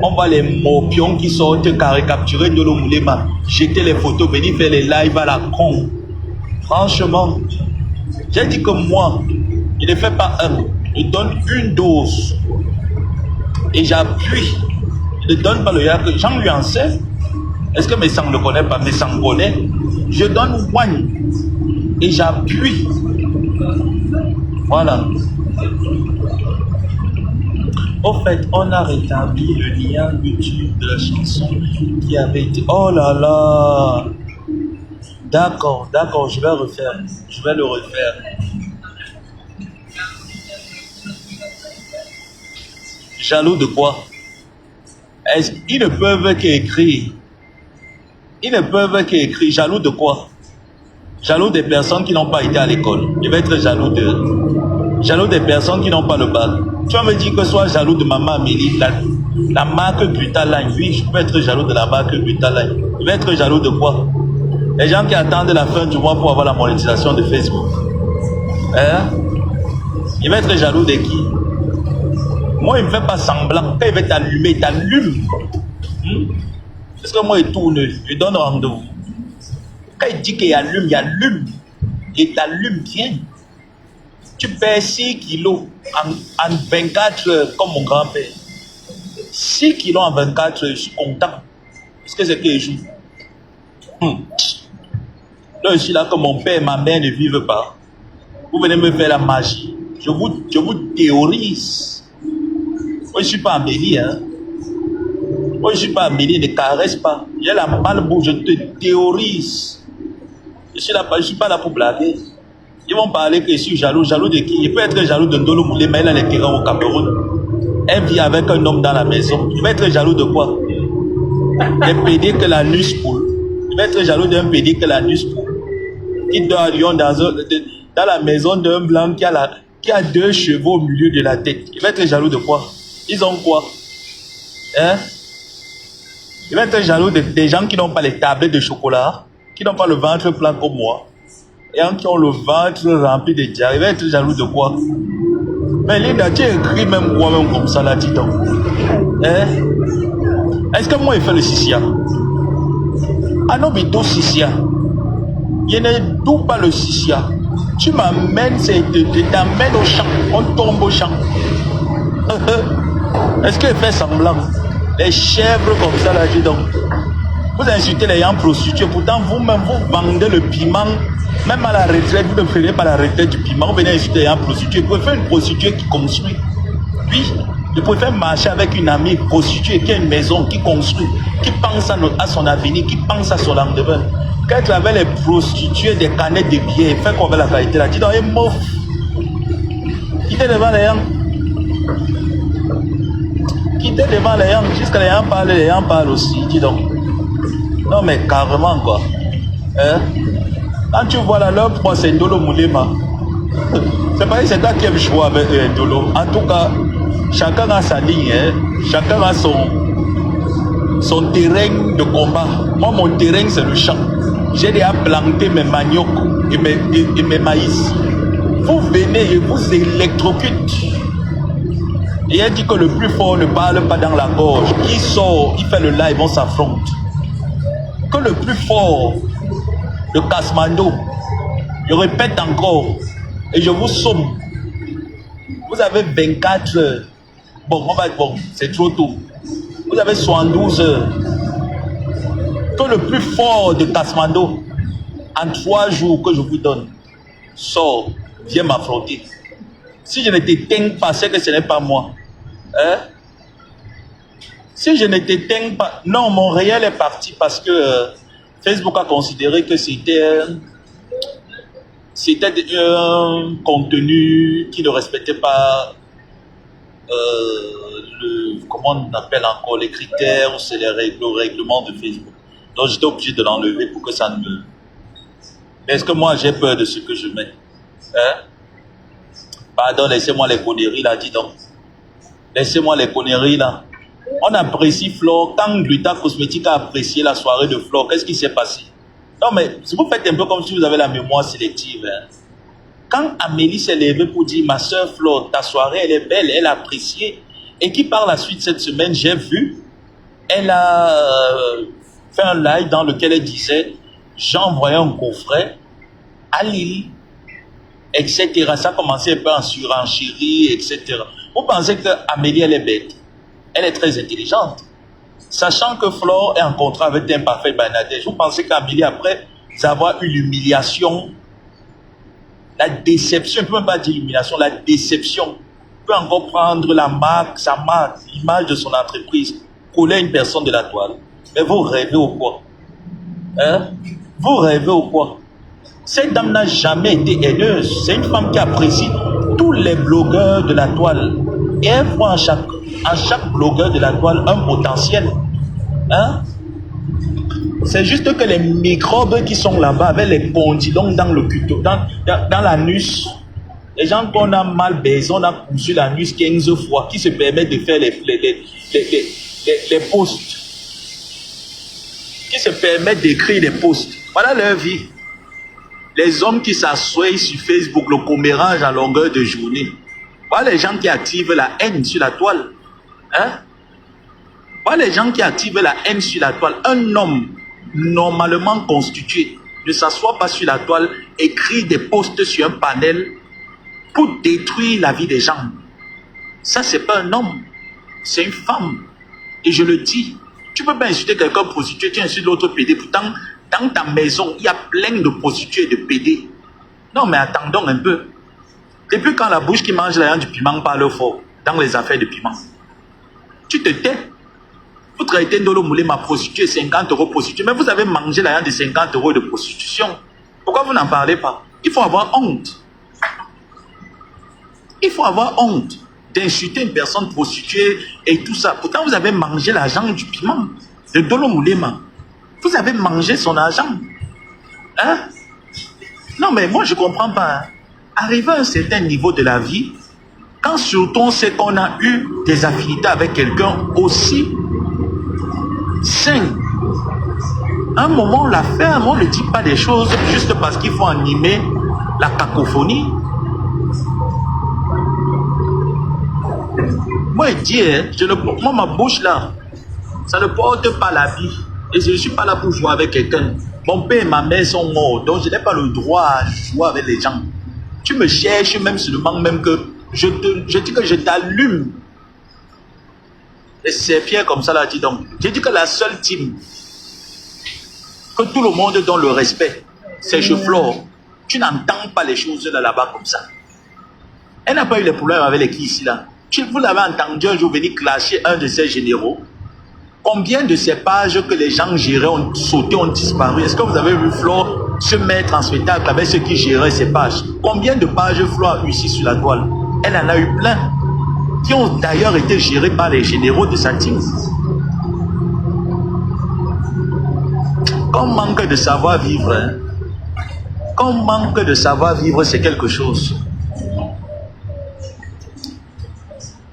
On voit les morpions qui sortent caricaturer de l'Omoulema, jeter les photos, venir faire les lives à la con. Franchement, j'ai dit que moi, je ne fais pas un, je donne une dose. Et j'appuie. Je ne donne pas le yak. Jean lui en sait. Est-ce que mes sangs ne connaissent pas? Mes sangs connaissent. Je donne one. Et j'appuie. Voilà. Au fait, on a rétabli le lien YouTube de la chanson qui avait été... Oh là là! D'accord, d'accord, je vais refaire. Je vais le refaire. Jaloux de quoi? Ils ne peuvent qu'écrire. Ils ne peuvent qu'écrire. Jaloux de quoi? Jaloux des personnes qui n'ont pas été à l'école. Je vais être jaloux d'eux. Jaloux des personnes qui n'ont pas le bac. Tu vas me dire que sois jaloux de maman Amélie, la marque Brutaline. Oui, je peux être jaloux de la marque Brutaline. Je vais être jaloux de quoi? Les gens qui attendent la fin du mois pour avoir la monétisation de Facebook. Hein? Je vais être jaloux de qui? Moi, il ne me fait pas semblant. Quand il va t'allumer, il t'allume. Parce que moi, il tourne, je donne rendez-vous. Quand il dit qu'il allume, il allume. Il t'allume bien. Tu perds 6 kilos en 24 heures, comme mon grand-père. 6 kilos en 24 heures, je suis content. Parce que c'est que je joue. Là, je suis là que mon père et ma mère ne vivent pas. Vous venez me faire la magie. Je vous théorise. Moi, je ne suis pas Amélie, hein. Moi, je ne suis pas Amélie, ne caresse pas. J'ai la malbouffe, je te théorise. Je ne suis pas là pour blaguer. Ils vont parler que je suis jaloux. Jaloux de qui? Il peut être jaloux de Ndolo Moulé, mais elle a les terrains au Cameroun. Elle vit avec un homme dans la maison. Il va être jaloux de quoi? Des pédés que la nuit poule. Il va être jaloux d'un pédé que la nuit poule. Qui dort à Lyon dans la maison d'un blanc qui a 2 chevaux au milieu de la tête. Il va être jaloux de quoi? Ils ont quoi? Hein? Il va être jaloux des gens qui n'ont pas les tablettes de chocolat, qui n'ont pas le ventre plein comme moi, et qui ont le ventre rempli de diarrhée. Il va être jaloux de quoi? Mais Linda, tu écris même quoi même comme ça là, dis donc. Hein? Est-ce que moi, il fait le sissia? Ah non, mais tout sissia. Je ne doute pas le sissia. Tu m'amènes, tu t'amènes au champ. On tombe au champ. Est-ce qu'il fait semblant? Les chèvres comme ça là, dis donc. Vous insultez les gens prostitués, pourtant vous-même vous vendez le piment. Même à la retraite, vous ne prenez pas la retraite du piment. Vous venez insulter les gens prostitués. Vous préférez une prostituée qui construit. Oui, je préfère marcher avec une amie prostituée qui a une maison, qui construit, qui pense à son avenir, qui pense à son lendemain. Qu'être avec les prostituées des canettes de billets, fait quoi avec la qualité là? Dis donc, il est mof. Quittez devant les gens. Quittez devant les gens. Jusqu'à les gens parlent aussi. Dis donc. Non, mais carrément quoi. Hein? Quand tu vois là, leur pro, c'est Ndolo Moulema. C'est pareil, c'est toi qui aimes jouer avec Ndolo. En tout cas, chacun a sa ligne. Hein? Chacun a son terrain de combat. Moi, mon terrain, c'est le champ. J'ai déjà planté mes maniocs et mes maïs. Vous venez et vous électrocute. Et elle dit que le plus fort ne parle pas dans la gorge. Qui sort, il fait le live, on s'affronte. Que le plus fort de Kasmando, je répète encore, et je vous somme. Vous avez 24 heures. Bon, c'est trop tôt. Vous avez 72 heures. Que le plus fort de Kasmando, en 3 jours que je vous donne, sort, viens m'affronter. Si je ne t'éteins pas, c'est que ce n'est pas moi. Hein? Si je ne t'éteins pas... Non, mon réel est parti parce que Facebook a considéré que c'était un contenu qui ne respectait pas comment on appelle encore les critères, c'est le règlement de Facebook. Donc j'étais obligé de l'enlever pour que ça ne me... Mais est-ce que moi j'ai peur de ce que je mets? Hein? Pardon, laissez-moi les conneries là, dis donc. Laissez-moi les conneries là. On apprécie Flore. Quand Gluta Cosmétique a apprécié la soirée de Flore, qu'est-ce qui s'est passé? Non mais vous faites un peu comme si vous avez la mémoire sélective. Hein. Quand Amélie s'est levée pour dire, ma soeur Flore, ta soirée elle est belle, elle a apprécié, et qui par la suite cette semaine, j'ai vu, Elle a fait un live dans lequel elle disait « J'ai envoyé un coffret à Lille, etc. » Ça a commencé un peu en surenchérie, etc. Vous pensez qu'Amélie, elle est bête? Elle est très intelligente. Sachant que Flore est en contrat avec un parfait Bernadette, vous pensez qu'Amélie, après avoir eu l'humiliation, la déception, je ne peux même pas dire l'humiliation, la déception, peut encore prendre la marque, sa marque, l'image de son entreprise, coller à une personne de la toile. Mais vous rêvez ou quoi? Hein? Vous rêvez ou quoi? Cette dame n'a jamais été haineuse. C'est une femme qui apprécie tous les blogueurs de la toile. Et elle voit en chaque blogueur de la toile un potentiel. Hein? C'est juste que les microbes qui sont là-bas avec les condylons dans le cuto, dans l'anus, les gens qu'on a mal baisé, on a cousu l'anus 15 fois, qui se permettent de faire les posts, qui se permettent d'écrire des posts. Voilà leur vie. Les hommes qui s'assoient sur Facebook, le commérage à longueur de journée. Voilà les gens qui activent la haine sur la toile. Hein? Voilà les gens qui activent la haine sur la toile. Un homme normalement constitué ne s'assoit pas sur la toile, écrit des posts sur un panel pour détruire la vie des gens. Ça, c'est pas un homme, c'est une femme. Et je le dis, tu peux pas insulter quelqu'un prostitué, tu insultes l'autre pédé. Pourtant, dans ta maison, il y a plein de prostituées et de pédés. Non, mais attendons un peu. Depuis quand la bouche qui mange la viande du piment parle fort dans les affaires de piment? Tu te tais. Vous traitez Ndolo Moulé ma prostituée 50 € prostituée, mais vous avez mangé la viande de 50 € de prostitution. Pourquoi vous n'en parlez pas? Il faut avoir honte. Il faut avoir honte d'insulter une personne prostituée et tout ça. Pourtant, vous avez mangé l'argent du piment de Ndolo Moulema. Vous avez mangé son argent. Hein? Non, mais moi, je ne comprends pas. Hein. Arrivé à un certain niveau de la vie, quand surtout on sait qu'on a eu des affinités avec quelqu'un aussi sain, à un moment, on l'a fait, on ne dit pas des choses juste parce qu'il faut animer la cacophonie. Moi, je dis, moi, ma bouche là, ça ne porte pas la vie. Et je ne suis pas là pour jouer avec quelqu'un. Mon père et ma mère sont morts, donc je n'ai pas le droit à jouer avec les gens. Tu me cherches même seulement même que je dis que je t'allume. Et c'est fier comme ça là, dis donc. J'ai dit que la seule team que tout le monde donne le respect, c'est chez Flore. Tu n'entends pas les choses là-bas comme ça. Elle n'a pas eu les problèmes avec les qui ici là. Vous l'avez entendu un jour venir clasher un de ses généraux. Combien de ces pages que les gens géraient ont sauté, ont disparu? Est-ce que vous avez vu Flore se mettre en spectacle avec ceux qui géraient ces pages? Combien de pages Flore a eu ici sur la toile? Elle en a eu plein, qui ont d'ailleurs été gérés par les généraux de sa team. Qu'on manque de savoir-vivre, hein? Qu'on manque de savoir-vivre, c'est quelque chose.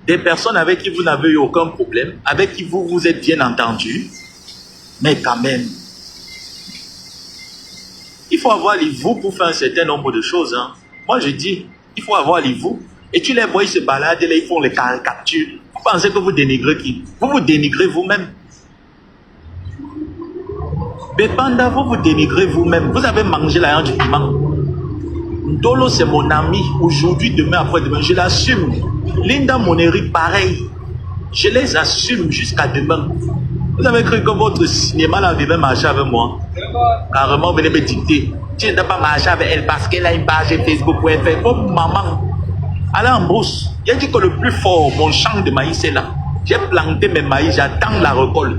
Des personnes avec qui vous n'avez eu aucun problème, avec qui vous vous êtes bien entendu, mais quand même, il faut avoir l'ivou pour faire un certain nombre de choses. Hein. Moi, je dis, il faut avoir l'ivou. Et tu les vois, ils se baladent, là, ils font les caricatures. Vous pensez que vous dénigrez qui? Vous vous dénigrez vous-même. Mais pendant vous vous dénigrez vous-même. Vous avez mangé la viande du piment. Ndolo, c'est mon ami. Aujourd'hui, demain, après-demain, je l'assume. Linda Moneri, pareil. Je les assume jusqu'à demain. Vous avez cru que votre cinéma là devait marcher avec moi? Carrément, venez me dicter. Tu ne dois pas marcher avec elle parce qu'elle a une page Facebook où elle fait. Oh maman, allez en brousse. Il a dit que le plus fort, mon champ de maïs est là. J'ai planté mes maïs, j'attends la récolte.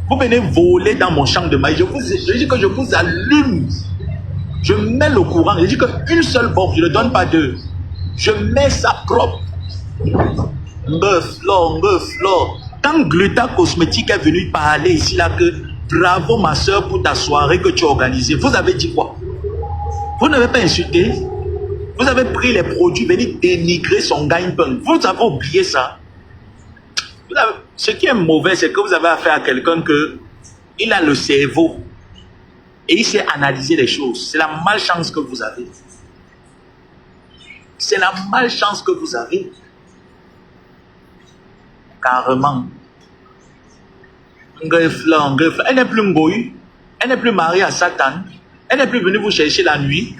Vous venez voler dans mon champ de maïs. Je dis que je vous allume. Je mets le courant. Je dis qu'une seule bombe, je ne donne pas deux. Je mets ça propre. Flore. Quand Gluta Cosmétique est venu parler ici là que bravo ma soeur pour ta soirée que tu as organisée, vous avez dit quoi? Vous n'avez pas insulté. Vous avez pris les produits, venu dénigrer son gagne-pain. Vous avez oublié ça. Ce qui est mauvais, c'est que vous avez affaire à quelqu'un que il a le cerveau et il sait analyser les choses. C'est la malchance que vous avez. C'est la malchance que vous avez. Carrément. Elle n'est plus Ngoï. Elle n'est plus mariée à Satan. Elle n'est plus venue vous chercher la nuit.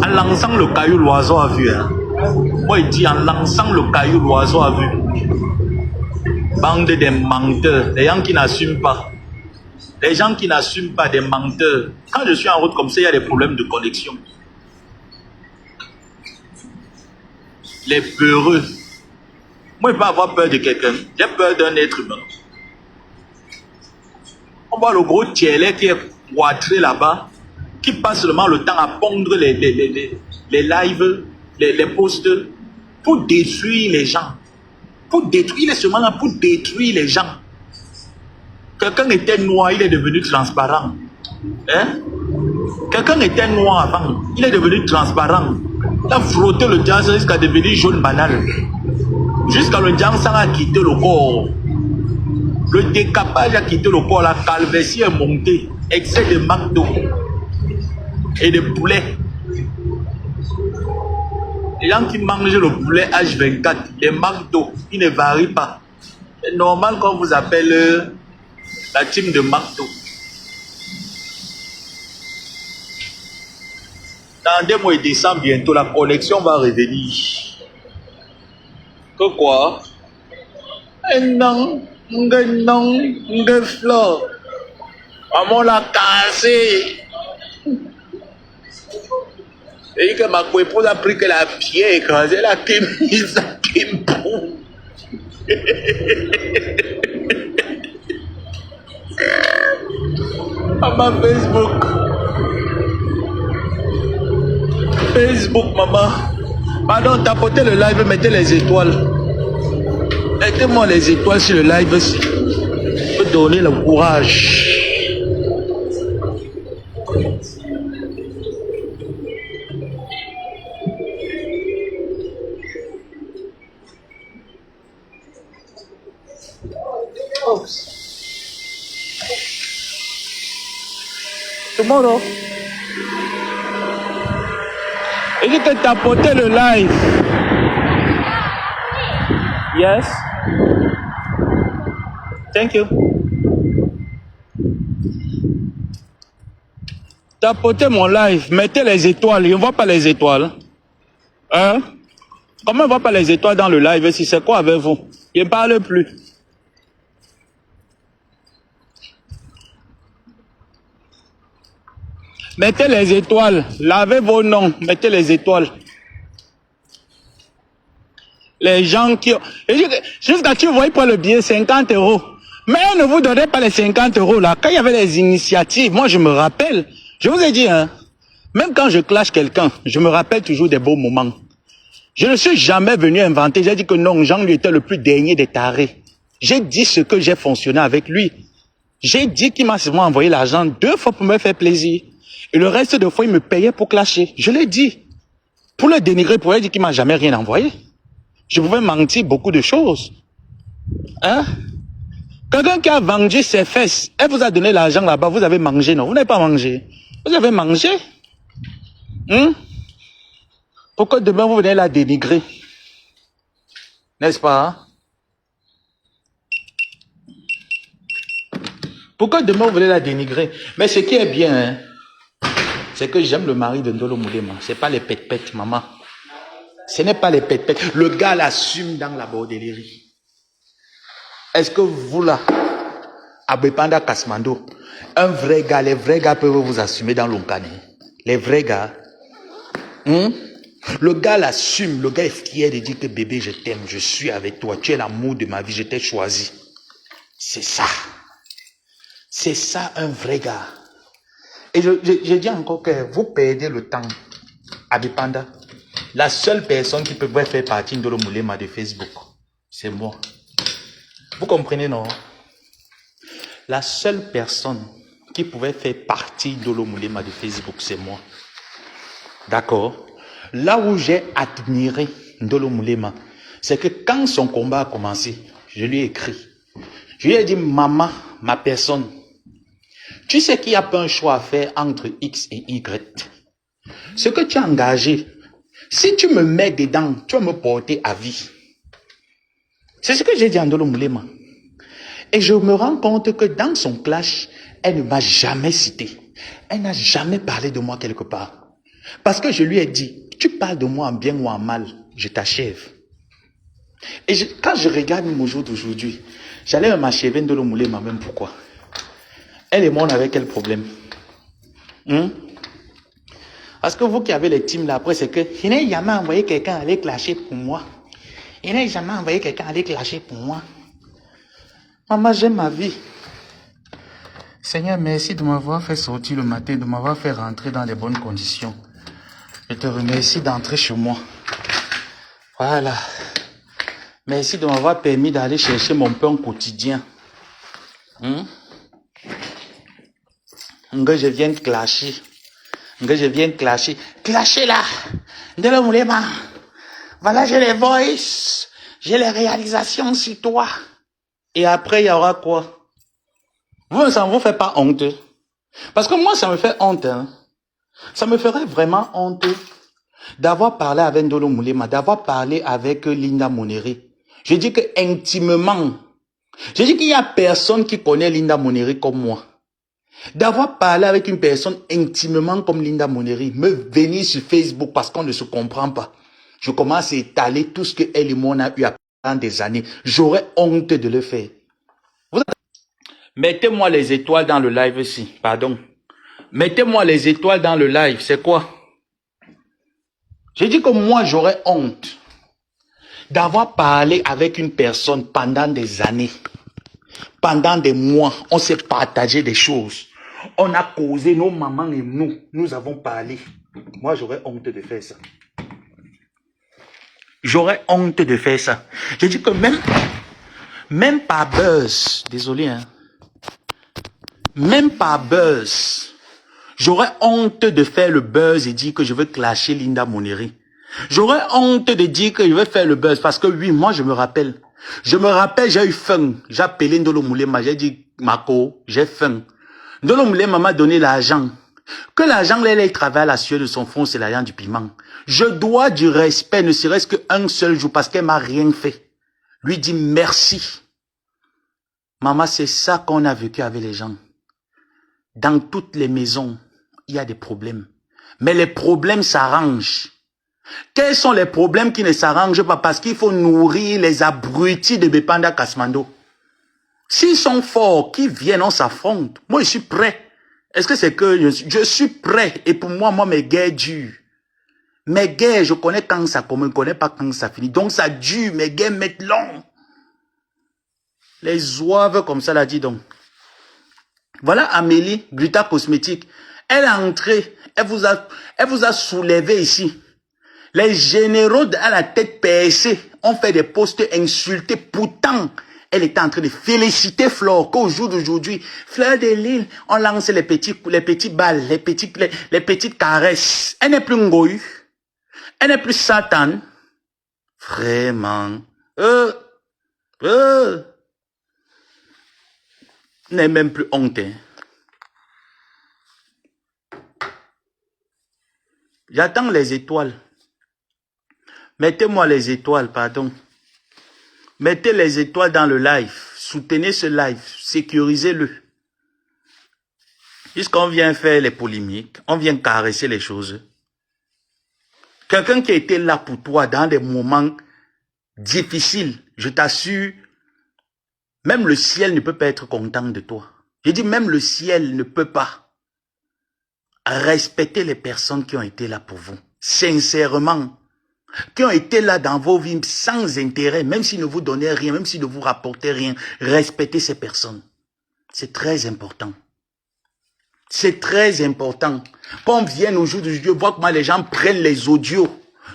En lançant le caillou, l'oiseau a vu. Hein? Moi, il dit en lançant le caillou, l'oiseau a vu. Bande de menteurs, des gens qui n'assument pas. Les gens qui n'assument pas, des menteurs. Quand je suis en route comme ça, il y a des problèmes de connexion. Les peureux. Moi, je ne peux pas avoir peur de quelqu'un. J'ai peur d'un être humain. On voit le gros tiellet qui est poitré là-bas, qui passe seulement le temps à pondre les lives, les posts, pour détruire les gens. Pour détruire, il est seulement là pour détruire les gens. Quelqu'un était noir, il est devenu transparent. Hein? Quelqu'un était noir avant, il est devenu transparent. Il a frotté le diable jusqu'à devenir jaune banal. Jusqu'à le diable a quitté le corps. Le décapage a quitté le corps, la calvitie est montée. Excès de McDo et de poulet. Les gens qui mangent le poulet H24, les McDo, ils ne varient pas. C'est normal qu'on vous appelle la team de McDo. Dans 2 mois et décembre, bientôt, la collection va revenir. Que quoi? Non, fleur. Maman l'a cassé. Et que ma épouse a pris que la pierre écrasée, elle a mis sa kimpou. Maman, Facebook, maman. Pardon, tapotez le live, mettez les étoiles. Mettez-moi les étoiles sur le live aussi. Je peux donner le courage. Tomorrow. Et je te tapoter le live. Yes. Thank you. Tapotez mon live. Mettez les étoiles. Je ne vois pas les étoiles. Hein? Comment on ne voit pas les étoiles dans le live? Si c'est quoi avec vous? Je ne parle plus. Mettez les étoiles. Lavez vos noms. Mettez les étoiles. Les gens qui... Jusqu'à tu voyez pour le billet 50 €. Mais on ne vous donnait pas les 50 € là. Quand il y avait les initiatives, moi je me rappelle. Je vous ai dit, hein. Même quand je clash quelqu'un, je me rappelle toujours des beaux moments. Je ne suis jamais venu inventer. J'ai dit que non, Jean lui était le plus dernier des tarés. J'ai dit ce que j'ai fonctionné avec lui. J'ai dit qu'il m'a seulement envoyé l'argent 2 fois pour me faire plaisir. Et le reste de fois, il me payait pour clasher. Je l'ai dit. Pour le dénigrer, pour lui dire qu'il m'a jamais rien envoyé. Je pouvais mentir beaucoup de choses. Hein? Quelqu'un qui a vendu ses fesses, elle vous a donné l'argent là-bas, vous avez mangé, non? Vous n'avez pas mangé. Vous avez mangé? Pourquoi demain vous venez la dénigrer? N'est-ce pas? Hein? Pourquoi demain vous venez la dénigrer? Mais ce qui est bien, hein, c'est que j'aime le mari de Ndolo Moulema. Ce n'est pas les pète-pète, maman. Ce n'est pas les pète-pète. Le gars l'assume dans la bordellerie. Est-ce que vous là, à Bepanda Kasmando, un vrai gars, les vrais gars peuvent vous assumer dans l'Onkane? Les vrais gars. Le gars l'assume, le gars est fier de dire que bébé, je t'aime, je suis avec toi, tu es l'amour de ma vie, je t'ai choisi. C'est ça. C'est ça un vrai gars. Et je dis encore que vous perdez le temps à Bepanda. La seule personne qui peut faire partie de l'Omoulema de Facebook, c'est moi. Vous comprenez, non? La seule personne qui pouvait faire partie de l'Omoulema de Facebook, c'est moi. D'accord? Là où j'ai admiré Ndolo Moulema, c'est que quand son combat a commencé, je lui ai écrit. Je lui ai dit, maman, ma personne, tu sais qu'il n'y a pas un choix à faire entre X et Y. Ce que tu as engagé, si tu me mets dedans, tu vas me porter à vie. C'est ce que j'ai dit à Ndolo Moulema. Et je me rends compte que dans son clash, elle ne m'a jamais cité. Elle n'a jamais parlé de moi quelque part. Parce que je lui ai dit, tu parles de moi en bien ou en mal, je t'achève. Et quand je regarde mon jour d'aujourd'hui, j'allais m'achever Ndolo Moulema, même pourquoi. Elle et moi, on avait quel problème? Parce que vous qui avez les teams là, après, c'est que il n'a jamais envoyé quelqu'un aller clasher pour moi. Il n'a jamais envoyé quelqu'un aller clasher pour moi. Maman, j'aime ma vie. Seigneur, merci de m'avoir fait sortir le matin, de m'avoir fait rentrer dans les bonnes conditions. Je te remercie d'entrer chez moi. Voilà. Merci de m'avoir permis d'aller chercher mon pain quotidien. Que je viens clasher. Que je viens clasher. Clasher là. Ndolo Moulema. Voilà, j'ai les voices. J'ai les réalisations sur toi. Et après, il y aura quoi? Ça ne vous fait pas honte. Parce que moi, ça me fait honte. Hein. Ça me ferait vraiment honte d'avoir parlé avec Ndolo Moulema, d'avoir parlé avec Linda Moneri. Je dis que intimement, je dis qu'il n'y a personne qui connaît Linda Moneri comme moi. D'avoir parlé avec une personne intimement comme Linda Moneri, me venir sur Facebook parce qu'on ne se comprend pas. Je commence à étaler tout ce que elle et moi on a eu pendant des années. J'aurais honte de le faire. Mettez-moi les étoiles dans le live ici. Pardon. Mettez-moi les étoiles dans le live. C'est quoi? J'ai dit que moi j'aurais honte d'avoir parlé avec une personne pendant des années. Pendant des mois, on s'est partagé des choses. On a causé, nos mamans et nous avons parlé. Moi, j'aurais honte de faire ça. J'aurais honte de faire ça. J'ai dit que même par buzz, désolé, hein, même par buzz, j'aurais honte de faire le buzz et dire que je veux clasher Linda Moneri. J'aurais honte de dire que je vais faire le buzz parce que oui, moi, je me rappelle, j'ai eu faim. J'ai appelé Ndolo Moulema, j'ai dit, Marco, j'ai faim. Ndolo Moulema m'a donné l'argent. Que l'argent, là, il travaille à la sueur de son front, c'est l'argent du piment. Je dois du respect, ne serait-ce qu'un seul jour, parce qu'elle m'a rien fait. Lui dit merci. Maman, c'est ça qu'on a vécu avec les gens. Dans toutes les maisons, il y a des problèmes. Mais les problèmes s'arrangent. Quels sont les problèmes qui ne s'arrangent pas? Parce qu'il faut nourrir les abrutis de Bepanda Kasmando. S'ils sont forts, qu'ils viennent, on s'affronte. Moi, je suis prêt. Est-ce que c'est que je suis prêt? Et pour moi, mes guerres durent. Mes guerres, je connais quand ça commence, je ne connais pas quand ça finit. Donc ça dure, mes guerres mettent long. Les zouaves comme ça, là, dit donc. Voilà Amélie, Gluta Cosmétique. Elle est entrée, elle vous a soulevé ici. Les généraux à la tête percée ont fait des posts insultés. Pourtant, elle était en train de féliciter Flore qu'au jour d'aujourd'hui, Fleur de Lille, on lance les petits balles, les petites caresses. Elle n'est plus Ngoï. Elle n'est plus Satan. Vraiment. N'est même plus honte. Hein. J'attends les étoiles. Mettez-moi les étoiles, pardon. Mettez les étoiles dans le live. Soutenez ce live. Sécurisez-le. Puisqu'on vient faire les polémiques, on vient caresser les choses. Quelqu'un qui a été là pour toi dans des moments difficiles, je t'assure, même le ciel ne peut pas être content de toi. Je dis même le ciel ne peut pas. Respectez les personnes qui ont été là pour vous. Sincèrement. Qui ont été là dans vos vies sans intérêt, même s'ils ne vous donnaient rien, même s'ils ne vous rapportaient rien. Respectez ces personnes. C'est très important. C'est très important. Quand on vient au jour d'aujourd'hui, voir comment les gens prennent les audios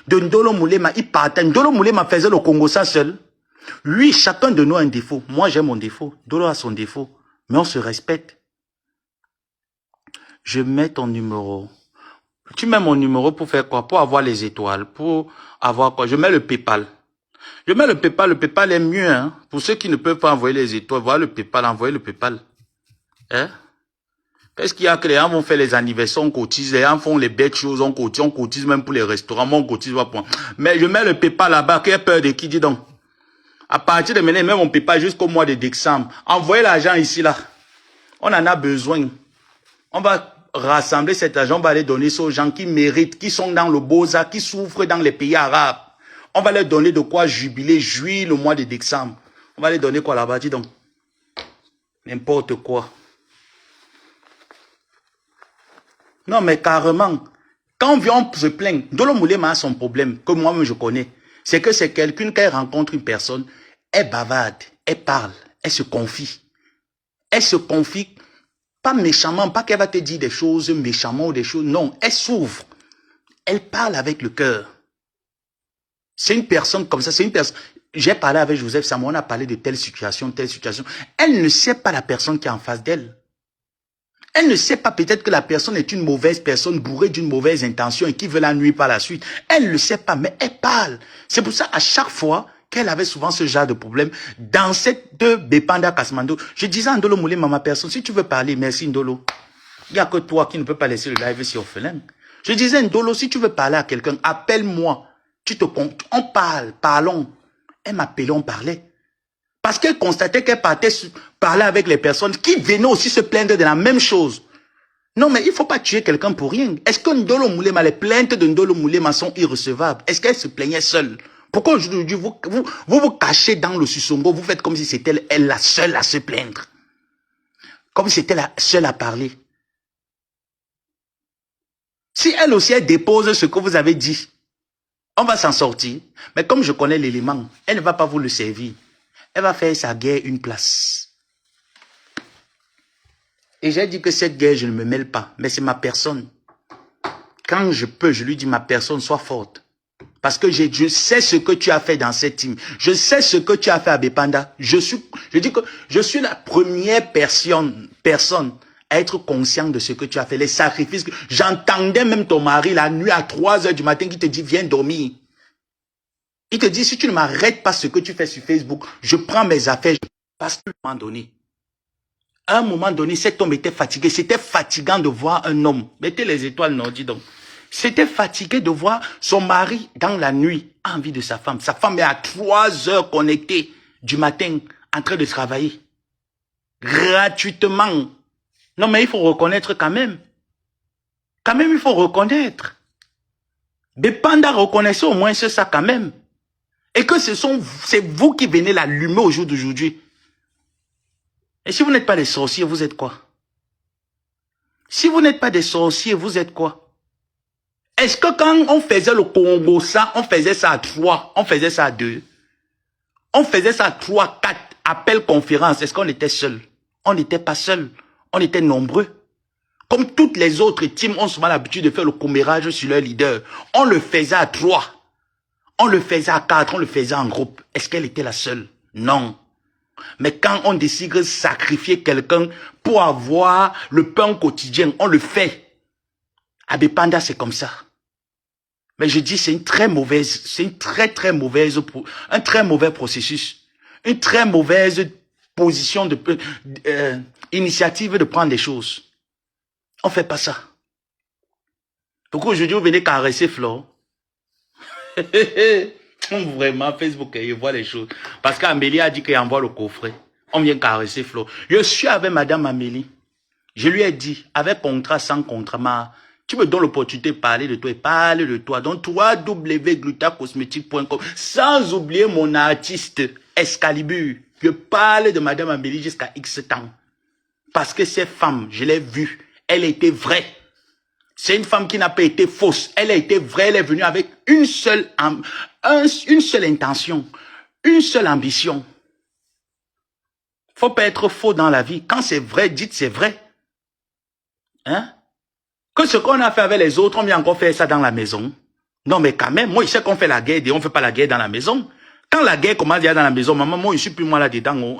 de Ndolo Moulema, ils partent. Ndolo Moulema faisait le Congo ça seul. Oui, chacun de nous a un défaut. Moi, j'ai mon défaut. Ndolo a son défaut. Mais on se respecte. Je mets ton numéro. Tu mets mon numéro pour faire quoi? Pour avoir les étoiles. Pour avoir quoi? Je mets le PayPal. Je mets le PayPal. Le PayPal est mieux. Hein? Pour ceux qui ne peuvent pas envoyer les étoiles, voilà le PayPal. Envoyez le PayPal. Hein? Qu'est-ce qu'il y a que les gens vont faire les anniversaires, on cotise. Les gens font les belles choses, on cotise même pour les restaurants. Moi, on cotise pas pour. Mais je mets le PayPal là-bas. Qui a peur de qui? Dis donc. À partir de maintenant, même on ne peut pas jusqu'au mois de décembre. Envoyez l'argent ici, là. On en a besoin. On va rassembler cet argent, on va aller donner ça aux gens qui méritent, qui sont dans le Beaux-Arts, qui souffrent dans les pays arabes. On va leur donner de quoi jubiler, jouir le mois de décembre. On va leur donner quoi là-bas, dis donc. N'importe quoi. Non, mais carrément, quand on vient se plaindre, Ndolo Moulema a son problème, que moi-même je connais. C'est que c'est quelqu'un qui rencontre une personne, elle bavarde, elle parle, elle se confie. Elle se confie, pas méchamment, pas qu'elle va te dire des choses méchamment ou des choses, non, elle s'ouvre. Elle parle avec le cœur. C'est une personne comme ça, c'est une personne. J'ai parlé avec Joseph Samo, on a parlé de telle situation, telle situation. Elle ne sait pas la personne qui est en face d'elle. Elle ne sait pas peut-être que la personne est une mauvaise personne, bourrée d'une mauvaise intention et qui veut la nuire par la suite. Elle ne le sait pas, mais elle parle. C'est pour ça, à chaque fois qu'elle avait souvent ce genre de problème, dans cette Bepanda Kasmando, je disais à Ndolo Moulema, ma personne, si tu veux parler, merci Ndolo. Il n'y a que toi qui ne peux pas laisser le live si orphelin. Je disais, Ndolo, si tu veux parler à quelqu'un, appelle-moi. On parle, parlons. Elle m'appelait, on parlait. Parce qu'elle constatait qu'elle partait parler avec les personnes qui venaient aussi se plaindre de la même chose. Non, mais il ne faut pas tuer quelqu'un pour rien. Est-ce que Ndolo Moulema, les plaintes de Ndolo Moulema sont irrecevables? Est-ce qu'elle se plaignait seule? Pourquoi aujourd'hui vous cachez dans le Sussongo, vous faites comme si c'était elle la seule à se plaindre? Comme si c'était la seule à parler. Si elle aussi, elle dépose ce que vous avez dit, on va s'en sortir. Mais comme je connais l'élément, elle ne va pas vous le servir. Elle va faire sa guerre une place. Et j'ai dit que cette guerre, je ne me mêle pas. Mais c'est ma personne. Quand je peux, je lui dis, ma personne, sois forte. Parce que je sais ce que tu as fait dans cette team. Je sais ce que tu as fait à Bepanda. Je dis que je suis la première personne à être conscient de ce que tu as fait. Les sacrifices. J'entendais même ton mari la nuit à 3 heures du matin qui te dit, viens dormir. Il te dit, si tu ne m'arrêtes pas ce que tu fais sur Facebook, je prends mes affaires. Parce qu'à un moment donné, cet homme était fatigué. C'était fatigant de voir un homme. Mettez les étoiles, non, dis donc. C'était fatigué de voir son mari dans la nuit, envie de sa femme. Sa femme est à 3 heures connectée du matin, en train de travailler. Gratuitement. Non, mais il faut reconnaître quand même. Quand même, il faut reconnaître. Bepanda reconnaissez au moins ça quand même. Et que c'est vous qui venez l'allumer au jour d'aujourd'hui. Et si vous n'êtes pas des sorciers, vous êtes quoi? Si vous n'êtes pas des sorciers, vous êtes quoi? Est-ce que quand on faisait le Congo, ça, on faisait ça à 3, on faisait ça à 2, on faisait ça à 3, 4, appels, conférences, est-ce qu'on était seul? On n'était pas seul, on était nombreux. Comme toutes les autres teams ont souvent l'habitude de faire le commérage sur leur leader. On le faisait à 3. On le faisait à 4, on le faisait en groupe. Est-ce qu'elle était la seule? Non. Mais quand on décide de sacrifier quelqu'un pour avoir le pain quotidien, on le fait. À Bepanda, c'est comme ça. Mais je dis, c'est une très mauvaise, un très mauvais processus. Une très mauvaise position initiative de prendre des choses. On ne fait pas ça. Pourquoi aujourd'hui vous venez caresser Flore? Vraiment, Facebook, il voit les choses. Parce qu'Amélie a dit qu'elle envoie le coffret. On vient caresser Flo. Je suis avec Madame Amélie. Je lui ai dit, avec contrat, sans contrat, tu me donnes l'opportunité de parler de toi et parler de toi. Donc, www.glutacosmetique.com. Sans oublier mon artiste, Excalibur. Je parle de Madame Amélie jusqu'à X temps. Parce que cette femme, je l'ai vue. Elle était vraie. C'est une femme qui n'a pas été fausse. Elle a été vraie. Elle est venue avec une seule intention, une seule ambition. Faut pas être faux dans la vie. Quand c'est vrai, dites c'est vrai. Hein? Que ce qu'on a fait avec les autres, on vient encore faire ça dans la maison. Non, mais quand même, moi, je sais qu'on fait la guerre et on ne fait pas la guerre dans la maison. Quand la guerre commence dans la maison, maman, moi, je suis plus moi là-dedans. Oh.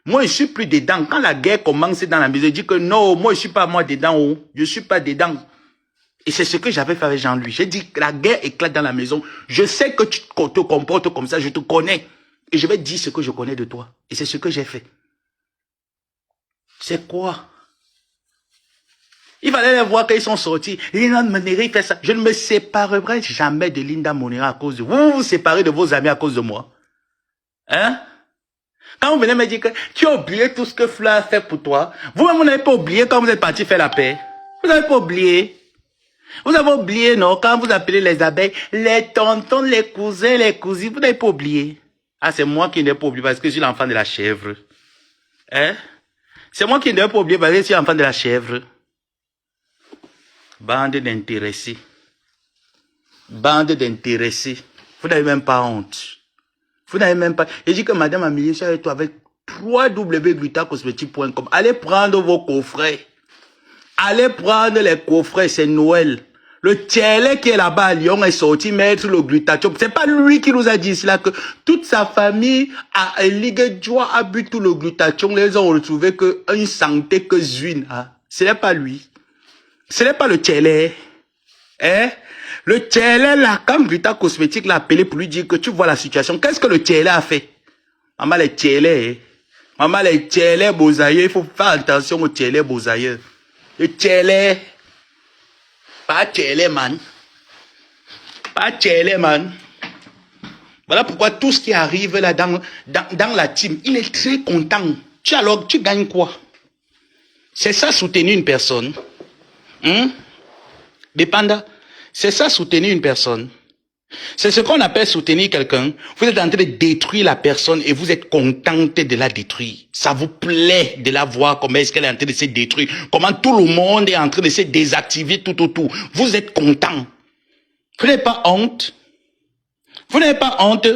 Moi, je suis plus dedans. Quand la guerre commence dans la maison, je dis que non, moi, je suis pas moi dedans. Oh. Je suis pas dedans. Et c'est ce que j'avais fait avec Jean-Louis. J'ai dit que la guerre éclate dans la maison. Je sais que tu te comportes comme ça, je te connais. Et je vais dire ce que je connais de toi. Et c'est ce que j'ai fait. C'est quoi? Il fallait les voir qu'ils sont sortis. Linda Monera fait ça. Je ne me séparerai jamais de Linda Monera à cause de vous. Vous vous séparez de vos amis à cause de moi. Hein? Quand vous venez me dire que tu as oublié tout ce que Fleur a fait pour toi, vous-même, vous n'avez pas oublié quand vous êtes parti faire la paix. Vous n'avez pas oublié. Vous avez oublié, non? Quand vous appelez les abeilles, les tontons, les cousins, les cousines, vous n'avez pas oublié. Ah, c'est moi qui n'ai pas oublié parce que je suis l'enfant de la chèvre. Hein? C'est moi qui n'ai pas oublié parce que je suis l'enfant de la chèvre. Bande d'intéressés. Bande d'intéressés. Vous n'avez même pas honte. Vous n'avez même pas... J'ai dit que madame Amélie, je suis avec toi avec www.glutacosmetic.com. Allez prendre vos coffrets. Allez prendre les coffrets, c'est Noël. Le Tchélé qui est là-bas à Lyon est sorti mettre le glutathion. C'est pas lui qui nous a dit cela, que toute sa famille a Ligue Joie a bu tout le glutathion. Ils ont retrouvé que une santé que Zuine. Hein? Ce n'est pas lui. Ce n'est pas le Tchélé. Hein? Le Tchélé là, quand Gluta Cosmétique l'a appelé pour lui dire que tu vois la situation, qu'est-ce que le Tchélé a fait? Maman les Tchélé, maman les Tchélé Bozaïeux, il faut faire attention aux Tchélé Bozaïeux. Le Tchélé, pas Tchélé man. Pas Tchélé man. Voilà pourquoi tout ce qui arrive là dans la team, il est très content. Tu gagnes quoi? C'est ça soutenir une personne. Dépendant. C'est ça soutenir une personne. C'est ce qu'on appelle soutenir quelqu'un. Vous êtes en train de détruire la personne et vous êtes content de la détruire. Ça vous plaît de la voir comment est-ce qu'elle est en train de se détruire. Comment tout le monde est en train de se désactiver tout autour. Vous êtes content. Vous n'avez pas honte. Vous n'avez pas honte.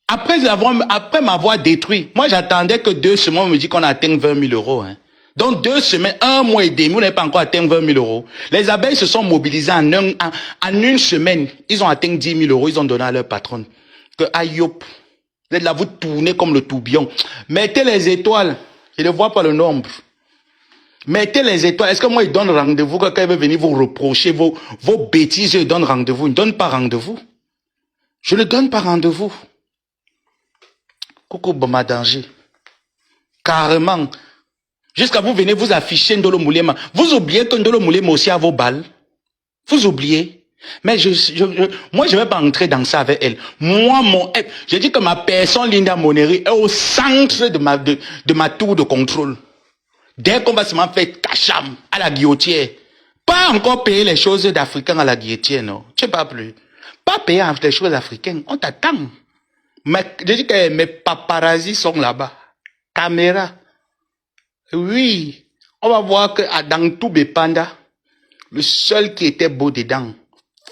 Après m'avoir détruit, moi j'attendais que 2 semaines, on me dit qu'on atteint 20 000 euros. Hein. Donc 2 semaines, 1 mois et demi, vous n'avez pas encore atteint 20 000 euros. Les abeilles se sont mobilisées en une semaine. Ils ont atteint 10 000 euros, ils ont donné à leur patronne. Que aïop, vous êtes là, vous tournez comme le tourbillon. Mettez les étoiles, je ne vois pas le nombre. Mettez les étoiles. Est-ce que moi, il donne rendez-vous quand il veut venir vous reprocher vos bêtises, je donne rendez-vous. Il ne donne pas rendez-vous. Je ne donne pas rendez-vous. Coucou Bama Danger. Carrément. Jusqu'à vous venez vous afficher Ndolo Moulema. Vous oubliez que Ndolo Moulema aussi a vos balles. Vous oubliez. Mais moi, je ne vais pas entrer dans ça avec elle. Moi, je dis que ma personne, Linda Moneri, est au centre de ma tour de contrôle. Dès qu'on va se faire cacham à la guillotière. Pas encore payer les choses d'Africains à la guillotière, non. Je ne sais pas plus. Pas payer les choses africaines. On t'attend. Mais je dis que mes paparazzis sont là-bas. Caméra. Oui. On va voir que dans tout Bepanda, le seul qui était beau dedans,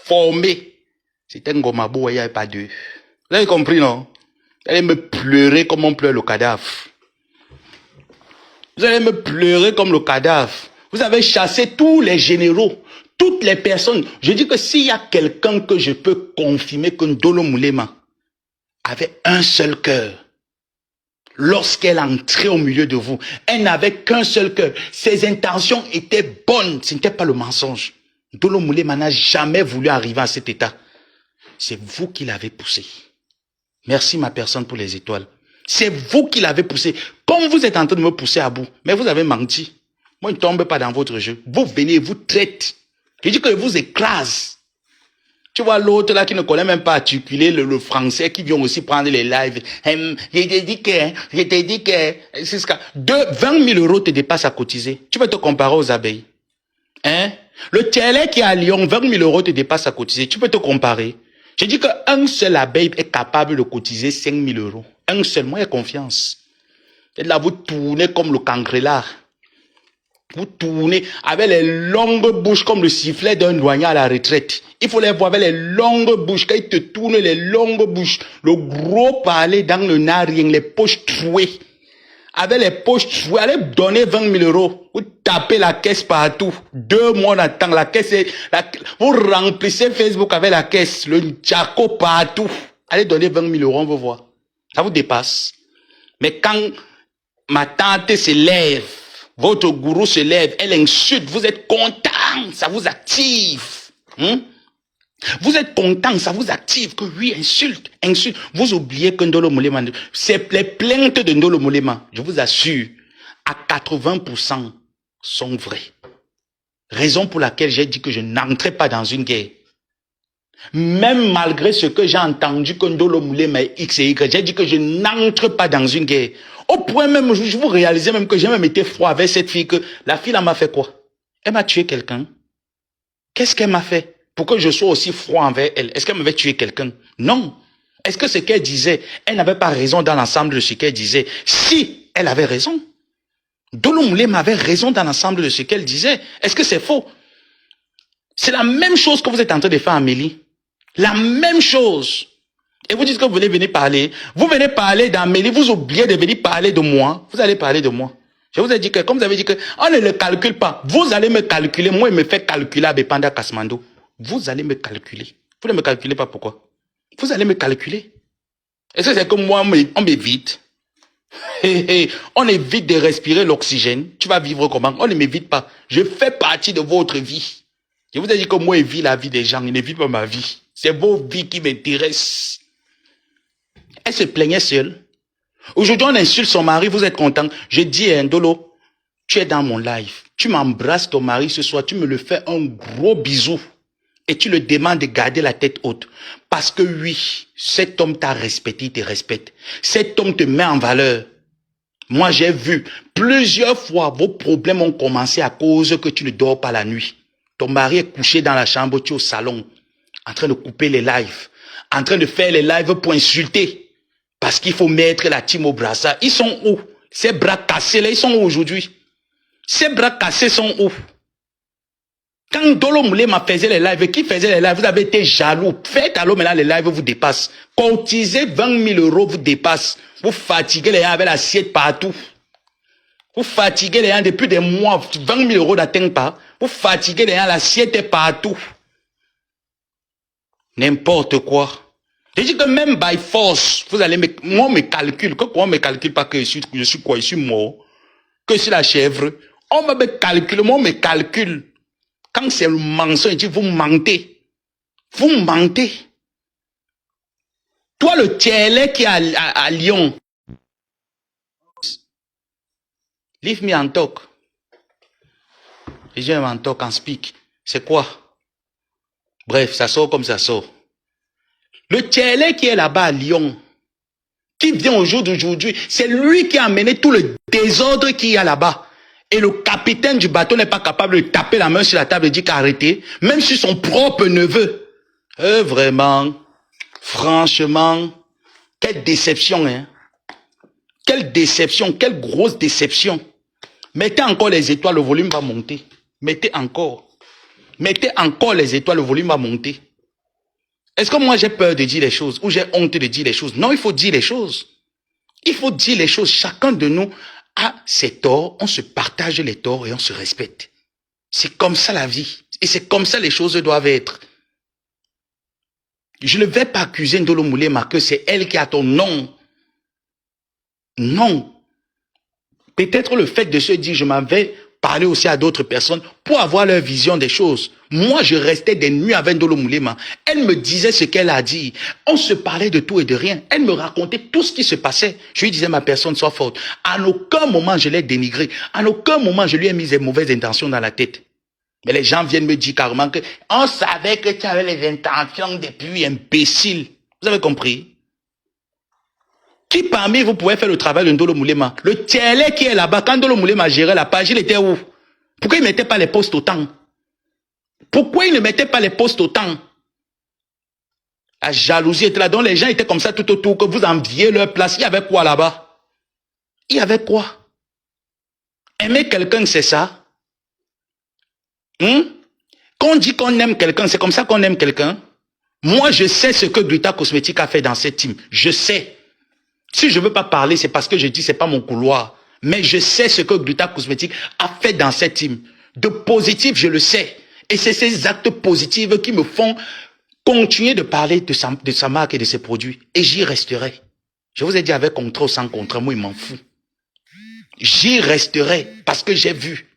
formé, c'était Ngomabo, il n'y avait pas deux. Vous avez compris, non? Vous allez me pleurer comme on pleure le cadavre. Vous allez me pleurer comme le cadavre. Vous avez chassé tous les généraux, toutes les personnes. Je dis que s'il y a quelqu'un que je peux confirmer que Ndolo Moulema avait un seul cœur, lorsqu'elle entrait au milieu de vous, elle n'avait qu'un seul cœur. Ses intentions étaient bonnes, ce n'était pas le mensonge. Ndolo Moulema n'a jamais voulu arriver à cet état. C'est vous qui l'avez poussé. Merci ma personne pour les étoiles. C'est vous qui l'avez poussé. Comme vous êtes en train de me pousser à bout, mais vous avez menti. Moi, je ne tombe pas dans votre jeu. Vous venez, vous traitez. Je dis que je vous écrase. Tu vois l'autre là qui ne connaît même pas articuler le français, qui vient aussi prendre les lives. Je t'ai dit que, 20 000 euros te dépassent à cotiser. Tu peux te comparer aux abeilles. Hein? Le télé qui est à Lyon, 20 000 euros te dépasse à cotiser. Tu peux te comparer. Je dis qu'un seul abeille est capable de cotiser 5 000 euros. Un seul, moi, j'ai confiance. Et là, vous tournez comme le cancrelard. Vous tournez avec les longues bouches comme le sifflet d'un douanier à la retraite. Il faut les voir avec les longues bouches. Quand ils te tournent les longues bouches, le gros palais dans le narien, les poches trouées. Avec les poches trouées, allez donner 20 000 euros. Vous tapez la caisse partout. 2 mois d'attente, la caisse est... vous remplissez Facebook avec la caisse, le Jaco partout. Allez donner 20 000 euros, on veut voir. Ça vous dépasse. Mais quand ma tante se lève, votre gourou se lève, elle insulte, vous êtes content, ça vous active. Vous êtes content, ça vous active, que oui, insulte. Vous oubliez que Ndolo Moulema, c'est les plaintes de Ndolo Moulema, je vous assure, à 80% sont vraies. Raison pour laquelle j'ai dit que je n'entrais pas dans une guerre. Même malgré ce que j'ai entendu que Ndolo Moulema est X et Y, j'ai dit que je n'entre pas dans une guerre. Au point même, je vous réalisez même que j'ai même été froid avec cette fille, que la fille, elle m'a fait quoi? Elle m'a tué quelqu'un. Qu'est-ce qu'elle m'a fait pour que je sois aussi froid envers elle? Est-ce qu'elle m'avait tué quelqu'un? Non. Est-ce que ce qu'elle disait, elle n'avait pas raison dans l'ensemble de ce qu'elle disait? Si, elle avait raison. Ndolo Moulema avait raison dans l'ensemble de ce qu'elle disait. Est-ce que c'est faux? C'est la même chose que vous êtes en train de faire, Amélie. La même chose. Et vous dites que vous venez venir parler. Vous venez parler d'Amélie, vous oubliez de venir parler de moi. Vous allez parler de moi. Je vous ai dit que, comme vous avez dit que, on ne le calcule pas. Vous allez me calculer. Moi, il me fait calculer à Bepanda Kasmando. Vous allez me calculer. Vous ne me calculez pas pourquoi. Vous allez me calculer. Est-ce que c'est comme moi, on m'évite? On évite de respirer l'oxygène. Tu vas vivre comment? On ne m'évite pas. Je fais partie de votre vie. Je vous ai dit que moi, je vis la vie des gens. Il ne vit pas ma vie. C'est vos vies qui m'intéressent. Elle se plaignait seule. Aujourd'hui, on insulte son mari, vous êtes content. Je dis à Ndolo, tu es dans mon live. Tu m'embrasses ton mari ce soir, tu me le fais un gros bisou. Et tu le demandes de garder la tête haute. Parce que oui, cet homme t'a respecté, il te respecte. Cet homme te met en valeur. Moi, j'ai vu plusieurs fois vos problèmes ont commencé à cause que tu ne dors pas la nuit. Ton mari est couché dans la chambre, tu es au salon, en train de couper les lives, en train de faire les lives pour insulter. Parce qu'il faut mettre la team au brassard. Ils sont où? Ces bras cassés là, ils sont où aujourd'hui? Ces bras cassés sont où? Quand Ndolo Moulema faisait les lives, qui faisait les lives, vous avez été jaloux. Faites alors maintenant les lives vous dépassent. Cotisez 20 000 euros vous dépasse. Vous fatiguez les gens avec l'assiette partout. Vous fatiguez les gens depuis des mois. 20 000 euros n'atteignent pas. Vous fatiguez les gens, l'assiette est partout. N'importe quoi. Je dis que même by force, vous allez me, moi on me calcule. Pourquoi on me calcule pas que je suis quoi? Je suis mort. Que je suis la chèvre. On me calcule, moi on me calcule. Quand c'est le mensonge, il dit vous mentez. Vous mentez. Toi le tiers qui est à Lyon. Leave me and talk. Et j'ai un talk and speak. C'est quoi? Bref, ça sort comme ça sort. Le Tchélé qui est là-bas à Lyon, qui vient au jour d'aujourd'hui, c'est lui qui a amené tout le désordre qu'il y a là-bas. Et le capitaine du bateau n'est pas capable de taper la main sur la table et dire qu'arrêtez, même sur son propre neveu. Vraiment, franchement, quelle déception, hein? Quelle déception, quelle grosse déception. Mettez encore les étoiles, le volume va monter. Mettez encore. Mettez encore les étoiles, le volume va monter. Est-ce que moi j'ai peur de dire les choses ou j'ai honte de dire les choses? Non, il faut dire les choses. Il faut dire les choses. Chacun de nous a ses torts, on se partage les torts et on se respecte. C'est comme ça la vie. Et c'est comme ça les choses doivent être. Je ne vais pas accuser Ndolo Moulema que c'est elle qui a ton nom. Non. Peut-être le fait de se dire, je m'avais parlé aussi à d'autres personnes pour avoir leur vision des choses. Moi, je restais des nuits avec Ndolo Moulema. Elle me disait ce qu'elle a dit. On se parlait de tout et de rien. Elle me racontait tout ce qui se passait. Je lui disais, ma personne soit forte. À aucun moment, je l'ai dénigré. À aucun moment, je lui ai mis des mauvaises intentions dans la tête. Mais les gens viennent me dire carrément que on savait que tu avais les intentions depuis imbécile. Vous avez compris? Qui parmi vous pouvez faire le travail de Ndolo Moulema? Le Tchélé qui est là-bas, quand Ndolo Moulema gérait la page, il était où? Pourquoi il ne mettait pas les postes autant? Pourquoi il ne mettait pas les postes autant? La jalousie était là, donc les gens étaient comme ça tout autour, que vous enviez leur place. Il y avait quoi là-bas? Il y avait quoi? Aimer quelqu'un, c'est ça? Quand on dit qu'on aime quelqu'un, c'est comme ça qu'on aime quelqu'un? Moi, je sais ce que Gluta Cosmétique a fait dans cette team. Je sais. Si je ne veux pas parler, c'est parce que je dis c'est pas mon couloir. Mais je sais ce que Gluta Cosmétique a fait dans cette team. De positif, je le sais. Et c'est ces actes positifs qui me font continuer de parler de sa marque et de ses produits. Et j'y resterai. Je vous ai dit avec contrat ou sans contrat, moi, il m'en fout. J'y resterai parce que j'ai vu.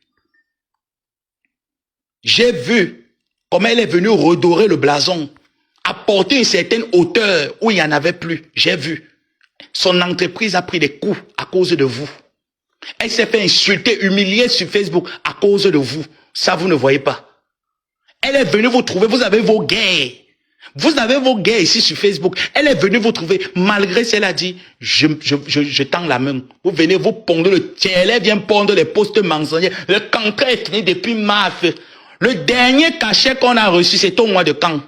J'ai vu comment elle est venue redorer le blason, apporter une certaine hauteur où il n'y en avait plus. J'ai vu. Son entreprise a pris des coups à cause de vous. Elle s'est fait insulter, humilier sur Facebook à cause de vous. Ça, vous ne voyez pas. Elle est venue vous trouver, vous avez vos guerres. Vous avez vos gars ici sur Facebook. Elle est venue vous trouver. Malgré ce qu'elle a dit, je tends la main. Vous venez vous pondre le tien. Elle vient pondre les postes mensongers. Le cancre est fini depuis mars. Le dernier cachet qu'on a reçu, c'est au mois de quand?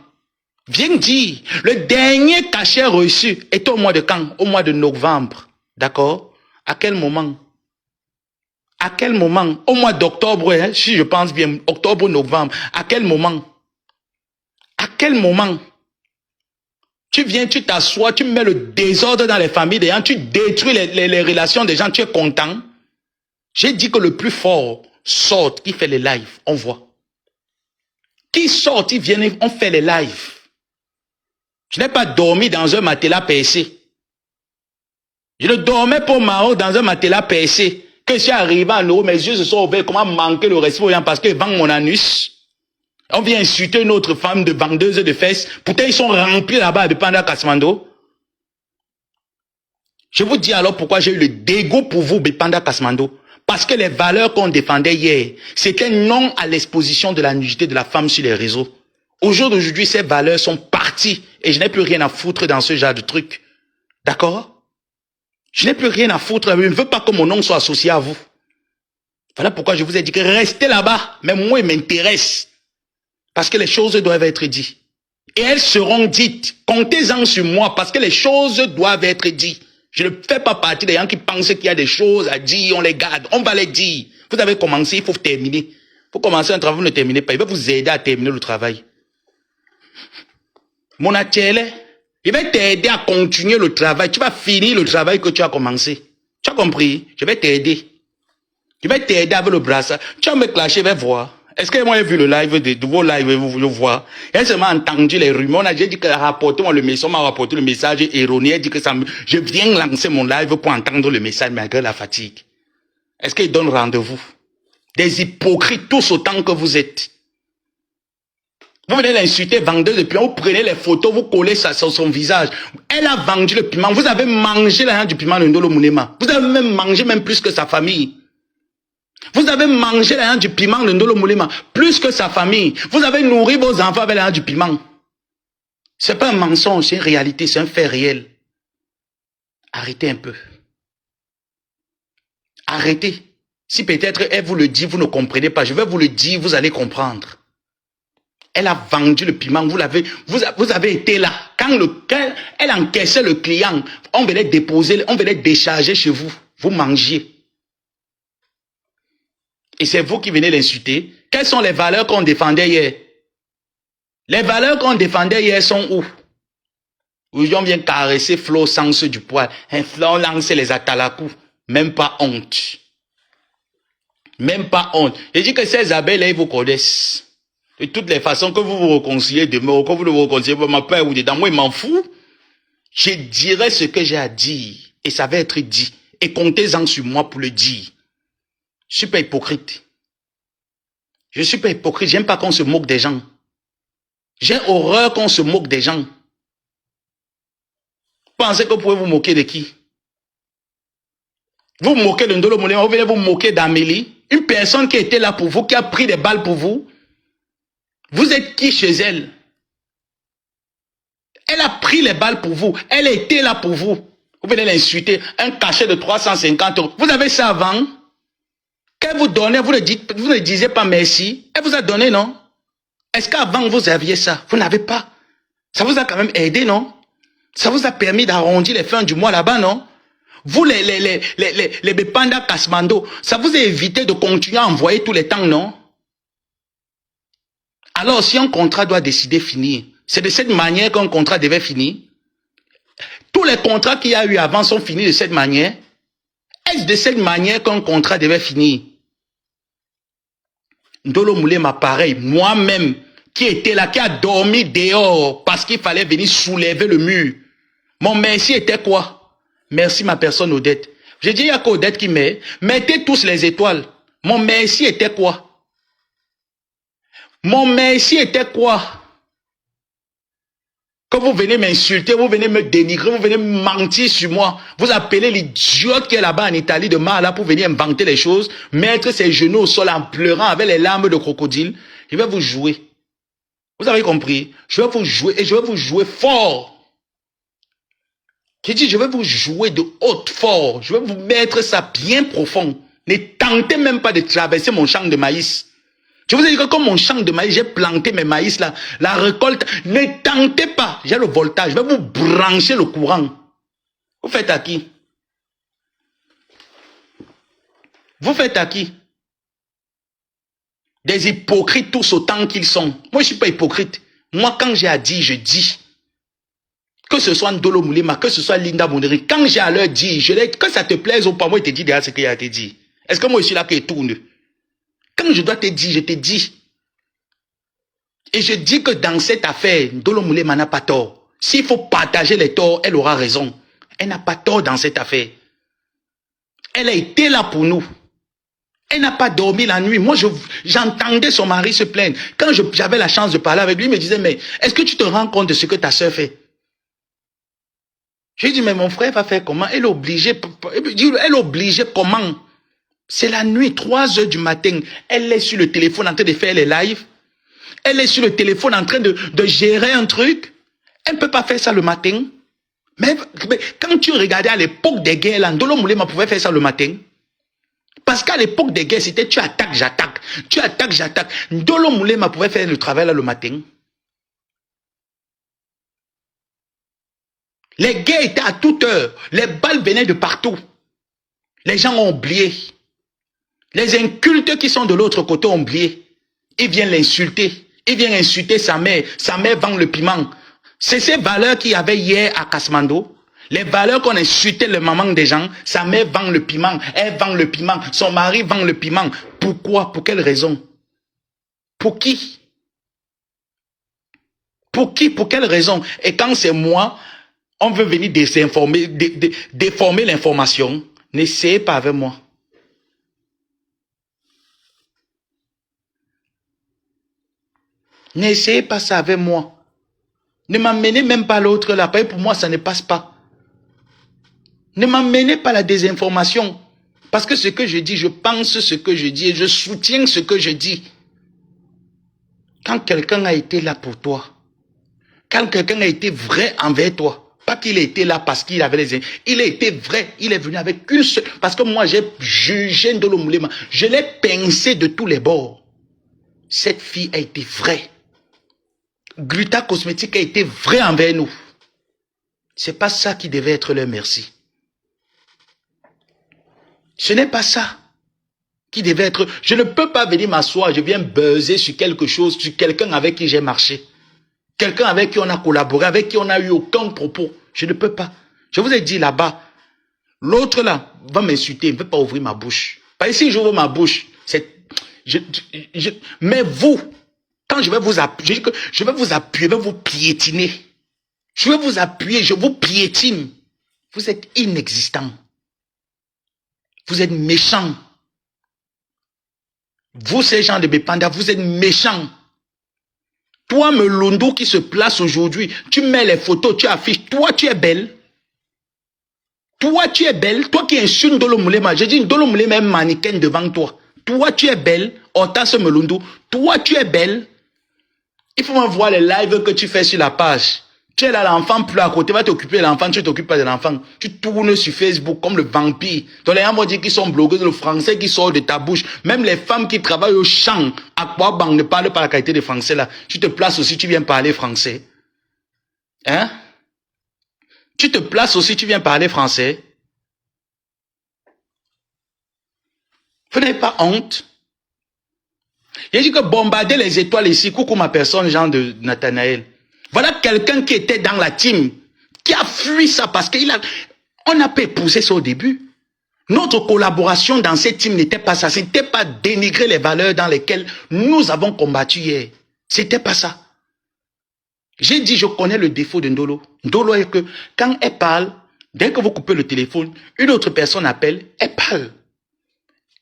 Viens dire. Le dernier cachet reçu est au mois de quand? Au mois de novembre. D'accord? À quel moment? À quel moment? Au mois d'octobre, hein, si je pense bien, octobre, novembre. À quel moment? À quel moment? Tu viens, tu t'assois, tu mets le désordre dans les familles des gens, tu détruis les relations des gens, tu es content. J'ai dit que le plus fort sort, il fait les lives, on voit. Qui sort, ils viennent, on fait les lives. Je n'ai pas dormi dans un matelas percé. Je ne dormais pas au Maroc dans un matelas percé. Que je suis arrivé en Europe, mes yeux se sont ouverts, comment manquer le respect aux gens parce qu'ils vendent mon anus. On vient insulter une autre femme de vendeuse de fesses. Pourtant, ils sont remplis là-bas de Panda Kasmando. Je vous dis alors pourquoi j'ai eu le dégoût pour vous, Bipanda Kasmando. Parce que les valeurs qu'on défendait hier, c'était non à l'exposition de la nudité de la femme sur les réseaux. Aujourd'hui, ces valeurs sont parties et je n'ai plus rien à foutre dans ce genre de truc. D'accord? Je n'ai plus rien à foutre. Je ne veux pas que mon nom soit associé à vous. Voilà pourquoi je vous ai dit que restez là-bas. Mais moi, il m'intéresse. Parce que les choses doivent être dites. Et elles seront dites. Comptez-en sur moi parce que les choses doivent être dites. Je ne fais pas partie des gens qui pensent qu'il y a des choses à dire, on les garde. On va les dire. Vous avez commencé, il faut terminer. Il faut commencer un travail, vous ne terminez pas. Il va vous aider à terminer le travail. Mon atelier, il va t'aider à continuer le travail. Tu vas finir le travail que tu as commencé. Tu as compris? Je vais t'aider. Je vais t'aider avec le brassard. Tu vas me clasher, je vais voir. Est-ce que moi j'ai vu le live de vos lives, vous voir? J'ai seulement entendu les rumeurs. J'ai dit que rapportez-moi le message, on m'a rapporté le message erroné. Dit que ça je viens lancer mon live pour entendre le message malgré la fatigue. Est-ce qu'il donne rendez-vous? Des hypocrites tous autant que vous êtes. Vous venez l'insulter, vendeuse de piment, vous prenez les photos, vous collez ça sur son visage. Elle a vendu le piment. Vous avez mangé la du piment de Ndolo Moulema. Vous avez même mangé même plus que sa famille. Vous avez mangé la du piment de Ndolo Moulema, plus que sa famille. Vous avez nourri vos enfants avec la du piment. C'est pas un mensonge, c'est une réalité, c'est un fait réel. Arrêtez un peu. Arrêtez. Si peut-être elle vous le dit, vous ne comprenez pas. Je vais vous le dire, vous allez comprendre. Elle a vendu le piment, vous avez été là. Quand elle encaissait le client, on venait déposer, on venait décharger chez vous. Vous mangiez. Et c'est vous qui venez l'insulter. Quelles sont les valeurs qu'on défendait hier? Les valeurs qu'on défendait hier sont où? Aujourd'hui, on vient caresser Flo sans du poil. On lance les atalakou. Même pas honte. Même pas honte. Je dis que ces abeilles-là, ils vous connaissent. De toutes les façons que vous vous réconciliez demain, que vous ne vous réconciliez pas, ma peur ou dedans, moi, il m'en fout. Je dirai ce que j'ai à dire. Et ça va être dit. Et comptez-en sur moi pour le dire. Je suis pas hypocrite. Je suis pas hypocrite. J'aime pas qu'on se moque des gens. J'ai horreur qu'on se moque des gens. Vous pensez que vous pouvez vous moquer de qui? Vous vous moquez de Ndolo Moulema, vous venez vous moquer d'Amélie. Une personne qui était là pour vous, qui a pris des balles pour vous. Vous êtes qui chez elle? Elle a pris les balles pour vous. Elle était là pour vous. Vous venez l'insulter. Un cachet de 350 €. Vous avez ça avant? Qu'elle vous donnait, vous ne disiez pas merci. Elle vous a donné, non? Est-ce qu'avant vous aviez ça? Vous n'avez pas. Ça vous a quand même aidé, non? Ça vous a permis d'arrondir les fins du mois là-bas, non? Vous, les Bipanda Kasmando, ça vous a évité de continuer à envoyer tous les temps, non? Alors, si un contrat doit décider finir, c'est de cette manière qu'un contrat devait finir. Tous les contrats qu'il y a eu avant sont finis de cette manière. Est-ce de cette manière qu'un contrat devait finir? Ndolo Moulema, pareil, moi-même, qui était là, qui a dormi dehors parce qu'il fallait venir soulever le mur. Mon merci était quoi? Merci ma personne Odette. J'ai dit, il n'y a qu'Odette qui met. Mettez tous les étoiles. Mon merci était quoi? Mon merci était quoi? Quand vous venez m'insulter, vous venez me dénigrer, vous venez mentir sur moi. Vous appelez l'idiote qui est là-bas en Italie de Mala pour venir inventer les choses, mettre ses genoux au sol en pleurant avec les larmes de crocodile. Je vais vous jouer. Vous avez compris? Je vais vous jouer et je vais vous jouer fort. J'ai dit, je vais vous jouer de haute fort. Je vais vous mettre ça bien profond. Ne tentez même pas de traverser mon champ de maïs. Je vous ai dit que comme mon champ de maïs, j'ai planté mes maïs là, la récolte, ne tentez pas. J'ai le voltage, je vais vous brancher le courant. Vous faites à qui? Vous faites à qui? Des hypocrites tous autant qu'ils sont. Moi, je ne suis pas hypocrite. Moi, quand j'ai à dire, je dis. Que ce soit Ndolo Moulema, que ce soit Linda Moneri, quand j'ai à leur dire, que ça te plaise ou pas, moi, je te dis derrière ce qu'il y a à te dire. Est-ce que moi, je suis là qui tourne? Quand je dois te dire, je te dis. Et je dis que dans cette affaire, Ndolo Moulema n'a pas tort. S'il faut partager les torts, elle aura raison. Elle n'a pas tort dans cette affaire. Elle a été là pour nous. Elle n'a pas dormi la nuit. Moi, j'entendais son mari se plaindre. Quand j'avais la chance de parler avec lui, il me disait, mais est-ce que tu te rends compte de ce que ta soeur fait? Je lui ai dit, mais mon frère va faire comment? Elle est obligée. Elle est obligée comment? C'est la nuit, 3 heures du matin. Elle est sur le téléphone en train de faire les lives. Elle est sur le téléphone en train de gérer un truc. Elle ne peut pas faire ça le matin. Mais quand tu regardais à l'époque des guerres, Ndolo Moulema pouvait faire ça le matin. Parce qu'à l'époque des guerres, c'était tu attaques, j'attaque. Tu attaques, j'attaque. Ndolo Moulema pouvait faire le travail là le matin. Les guerres étaient à toute heure. Les balles venaient de partout. Les gens ont oublié. Les incultes qui sont de l'autre côté ont oublié. Ils viennent l'insulter. Ils viennent insulter sa mère. Sa mère vend le piment. C'est ces valeurs qu'il y avait hier à Kasmando. Les valeurs qu'on insultait le maman des gens. Sa mère vend le piment. Elle vend le piment. Son mari vend le piment. Pourquoi? Pour quelle raison? Pour qui? Pour qui? Pour quelle raison? Et quand c'est moi, on veut venir désinformer, déformer l'information. N'essayez pas avec moi. N'essayez pas ça avec moi. Ne m'amenez même pas l'autre là. Pour moi, ça ne passe pas. Ne m'amenez pas la désinformation. Parce que ce que je dis, je pense ce que je dis et je soutiens ce que je dis. Quand quelqu'un a été là pour toi, quand quelqu'un a été vrai envers toi, pas qu'il ait été là parce qu'il avait les... Il a été vrai, il est venu avec une seule... Parce que moi, j'ai jugé Ndolo Moulema. Je l'ai pincé de tous les bords. Cette fille a été vraie. Gluta Cosmétique a été vrai envers nous. C'est pas ça qui devait être leur merci. Ce n'est pas ça qui devait être... Je ne peux pas venir m'asseoir, je viens buzzer sur quelque chose, sur quelqu'un avec qui j'ai marché. Quelqu'un avec qui on a collaboré, avec qui on n'a eu aucun propos. Je ne peux pas. Je vous ai dit là-bas, l'autre là va m'insulter, il ne veut pas ouvrir ma bouche. Parce que si j'ouvre ma bouche, c'est... Mais vous, quand je vais vous appuyer, je vais vous appuyer, je vais vous piétiner. Je vais vous appuyer, je vous piétine. Vous êtes inexistant. Vous êtes méchants. Vous, ces gens de Bepanda, vous êtes méchants. Toi, Melondo qui se place aujourd'hui, tu mets les photos, tu affiches. Toi, tu es belle. Toi, tu es belle. Toi qui insultes Ndolo Moulema. Je dis Ndolo Moulema est un mannequin devant toi. Toi, tu es belle. Hortense Melondo. Toi, tu es belle. Il faut voir les lives que tu fais sur la page. Tu es là, l'enfant plus à côté, va t'occuper de l'enfant, tu ne t'occupes pas de l'enfant. Tu tournes sur Facebook comme le vampire. Donc les gens vont dire qu'ils sont blogueurs, le français qui sort de ta bouche. Même les femmes qui travaillent au champ, à quoi banque ne parlent pas la qualité de français là. Tu te places aussi, tu viens parler français. Hein? Tu te places aussi, tu viens parler français. Vous n'avez pas honte? J'ai dit que bombarder les étoiles ici, coucou ma personne, Jean de Nathanaël. Voilà quelqu'un qui était dans la team, qui a fui ça parce qu'on n'a pas épousé ça au début. Notre collaboration dans cette team n'était pas ça. C'était pas dénigrer les valeurs dans lesquelles nous avons combattu hier. C'était pas ça. J'ai dit, je connais le défaut de Ndolo. Ndolo est que quand elle parle, dès que vous coupez le téléphone, une autre personne appelle, elle parle.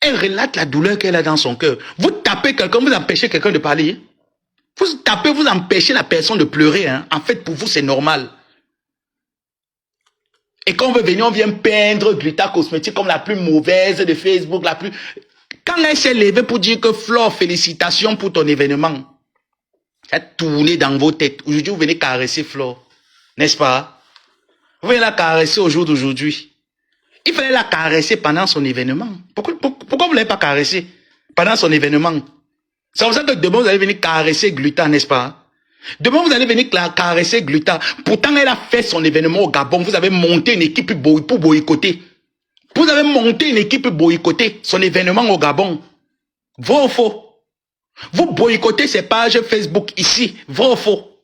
Elle relate la douleur qu'elle a dans son cœur. Vous tapez quelqu'un, vous empêchez quelqu'un de parler. Vous tapez, vous empêchez la personne de pleurer. Hein. En fait, pour vous, c'est normal. Et quand on veut venir, on vient peindre Gluta Cosmétique comme la plus mauvaise de Facebook, la plus... Quand elle s'est levée pour dire que Flore, félicitations pour ton événement. Ça a tourné dans vos têtes. Aujourd'hui, vous venez caresser Flore. N'est-ce pas? Vous venez la caresser au jour d'aujourd'hui. Il fallait la caresser pendant son événement. Pourquoi vous ne l'avez pas caressée pendant son événement? C'est pour ça que demain, vous allez venir caresser Gluta, n'est-ce pas? Demain, vous allez venir caresser Gluta. Pourtant, elle a fait son événement au Gabon. Vous avez monté une équipe pour boycotter. Vous avez monté une équipe boycotter son événement au Gabon. Vrai ou faux? Vous boycottez ces pages Facebook ici. Vrai ou faux?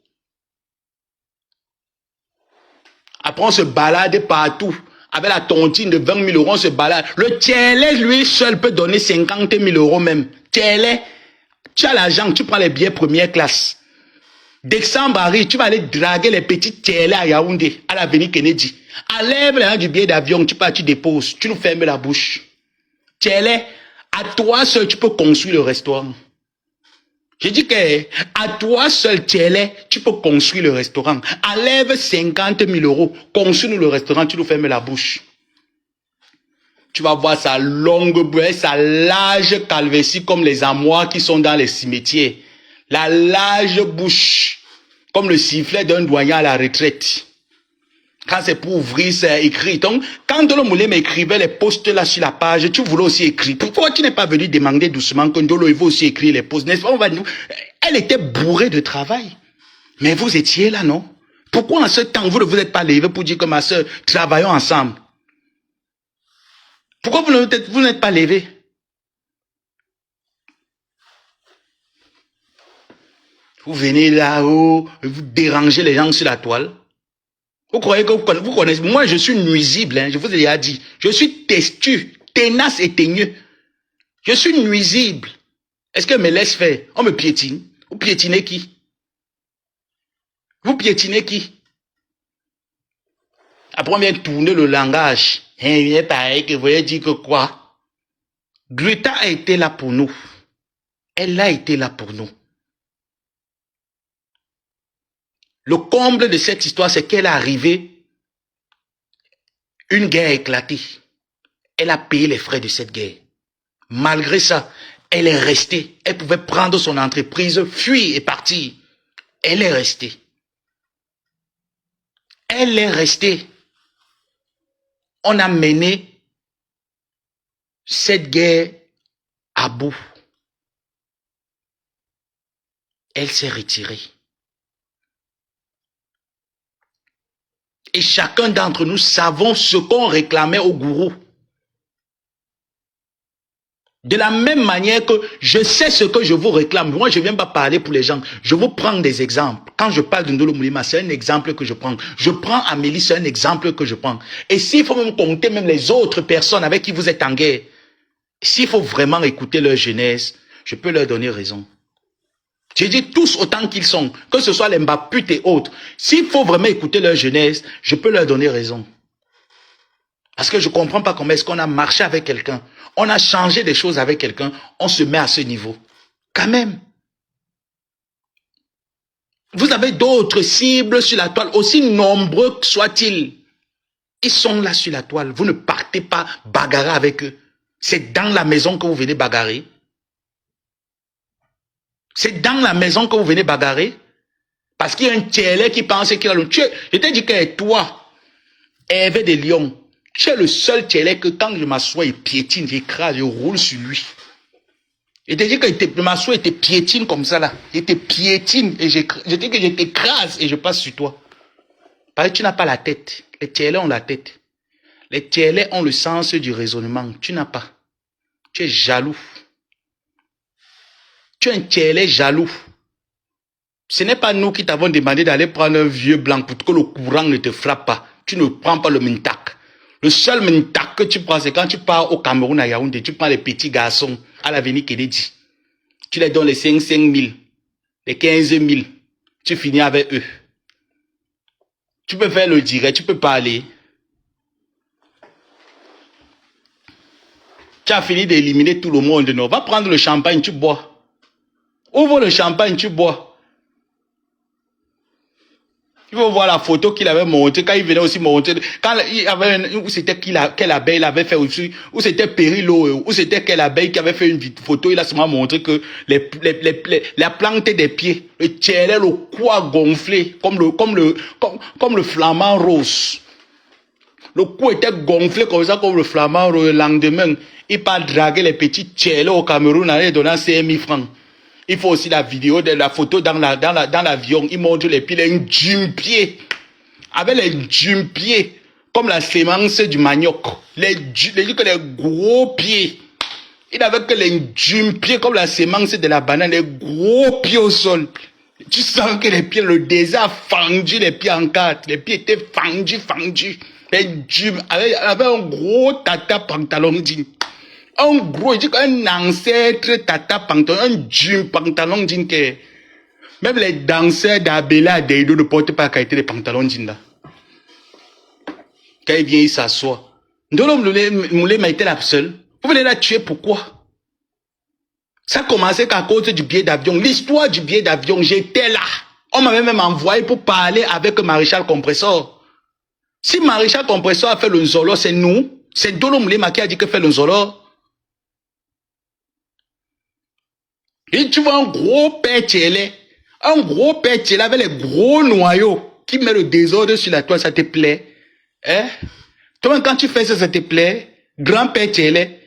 Après, on se balade partout. Avec la tontine de 20 000 euros, on se balade. Le Tchélé, lui seul, peut donner 50 000 euros même. Tchélé, tu as l'argent, tu prends les billets première classe. Décembre arrive, tu vas aller draguer les petits Tchélé à Yaoundé, à l'avenue Kennedy. Enlève les gens du billet d'avion, tu pars, tu déposes, tu nous fermes la bouche. Tchélé, à toi seul, tu peux construire le restaurant. J'ai dit que à toi seul, Tchélé, tu peux construire le restaurant. Enlève 50 000 euros, construis-nous le restaurant, tu nous fermes la bouche. Tu vas voir sa longue bouille, sa large calvétie comme les armoires qui sont dans les cimetières. La large bouche, comme le sifflet d'un doyen à la retraite. Quand c'est pour ouvrir, c'est écrit. Donc, quand Ndolo Moulé m'écrivait les posts là sur la page, tu voulais aussi écrire. Pourquoi tu n'es pas venu demander doucement que Ndolo il veut aussi écrire les posts? N'est-ce pas? Elle était bourrée de travail. Mais vous étiez là, non? Pourquoi en ce temps, vous ne vous êtes pas levé pour dire que ma soeur, travaillons ensemble? Pourquoi vous n'êtes pas levé? Vous venez là-haut, vous dérangez les gens sur la toile. Vous croyez que vous connaissez? Moi, je suis nuisible, hein, je vous ai déjà dit. Je suis testu, tenace et teigneux. Je suis nuisible. Est-ce que me laisse faire? On me piétine. Vous piétinez qui? Vous piétinez qui? Après, on vient tourner le langage. Il est pareil que vous voyez dire que quoi? Gluta a été là pour nous. Elle a été là pour nous. Le comble de cette histoire, c'est qu'elle est arrivée, une guerre a éclaté. Elle a payé les frais de cette guerre. Malgré ça, elle est restée. Elle pouvait prendre son entreprise, fuir et partir. Elle est restée. Elle est restée. On a mené cette guerre à bout. Elle s'est retirée. Et chacun d'entre nous savons ce qu'on réclamait au gourou. De la même manière que je sais ce que je vous réclame. Moi, je ne viens pas parler pour les gens. Je vous prends des exemples. Quand je parle de Ndolo Moulima, c'est un exemple que je prends. Je prends Amélie, c'est un exemple que je prends. Et s'il faut même compter même les autres personnes avec qui vous êtes en guerre, s'il faut vraiment écouter leur jeunesse, je peux leur donner raison. J'ai dit tous autant qu'ils sont, que ce soit les Mbaputes et autres. S'il faut vraiment écouter leur jeunesse, je peux leur donner raison. Parce que je ne comprends pas comment est-ce qu'on a marché avec quelqu'un. On a changé des choses avec quelqu'un. On se met à ce niveau. Quand même. Vous avez d'autres cibles sur la toile, aussi nombreux que soient-ils. Ils sont là sur la toile. Vous ne partez pas bagarrer avec eux. C'est dans la maison que vous venez bagarrer. C'est dans la maison que vous venez bagarrer. Parce qu'il y a un Tchélé qui pense qu'il a le tuer. Je t'ai dit que toi, Hervé de Lyon, tu es le seul Tchélé que quand je m'assois, il piétine, j'écrase, je roule sur lui. Je t'ai dit que je m'assois et te piétine comme ça là. Je te piétine et je dis que je t'écrase et je passe sur toi. Parce que tu n'as pas la tête. Les Tchélés ont la tête. Les Tchélés ont le sens du raisonnement. Tu n'as pas. Tu es jaloux. Tu es un Tchélé jaloux. Ce n'est pas nous qui t'avons demandé d'aller prendre un vieux blanc pour que le courant ne te frappe pas. Tu ne prends pas le mintak. Le seul mintak que tu prends, c'est quand tu pars au Cameroun à Yaoundé, tu prends les petits garçons à l'avenue Kennedy. Tu les donnes les 5 000, les 15 000. Tu finis avec eux. Tu peux faire le direct, tu peux parler. Tu as fini d'éliminer tout le monde. Non, va prendre le champagne, tu bois. Ouvre le champagne, tu bois. Il faut voir la photo qu'il avait montée, quand il venait aussi montrer, quand il y avait où c'était quelle abeille il avait fait aussi, où c'était Périlo, où c'était quelle abeille qui avait fait une photo, il a seulement montré que la plante des pieds, le tiers, le cou gonflé, comme le flamant rose. Le cou était gonflé comme ça, comme le flamant rose. Le lendemain, il part draguer les petits tiers au Cameroun en donnant 5 000 francs. Il faut aussi la vidéo de la photo dans l'avion. Il montre les pieds, les jumpiers. Avec les jumpiers, comme la sémence du manioc. Les gros pieds. Il avait que les jumpiers comme la sémence de la banane, les gros pieds au sol. Tu sens que les pieds, le désert a fendu les pieds en quatre. Les pieds étaient fendus. Les jumps, avec un gros tata pantalon jean. Un gros, il dit qu'un ancêtre tata pantalon, un jean pantalon jean que même les danseurs d'Abela d'Eido ne portent pas qualité de pantalon jean là. Quand il vient, il s'assoit. Ndolo Moulema était la seule. Vous venez la tuer, pourquoi? Ça a commencé qu'à cause du billet d'avion. L'histoire du billet d'avion, j'étais là. On m'avait même envoyé pour parler avec Maréchal Compressor. Si Maréchal Compressor a fait le Nzolo, c'est nous. C'est Ndolo Moulema qui a dit que fait le Nzolo. Et tu vois un gros père Tchélé avec les gros noyaux qui met le désordre sur la toile, ça te plaît? Hein? Toi, quand tu fais ça, ça te plaît? Grand-père Tchélé,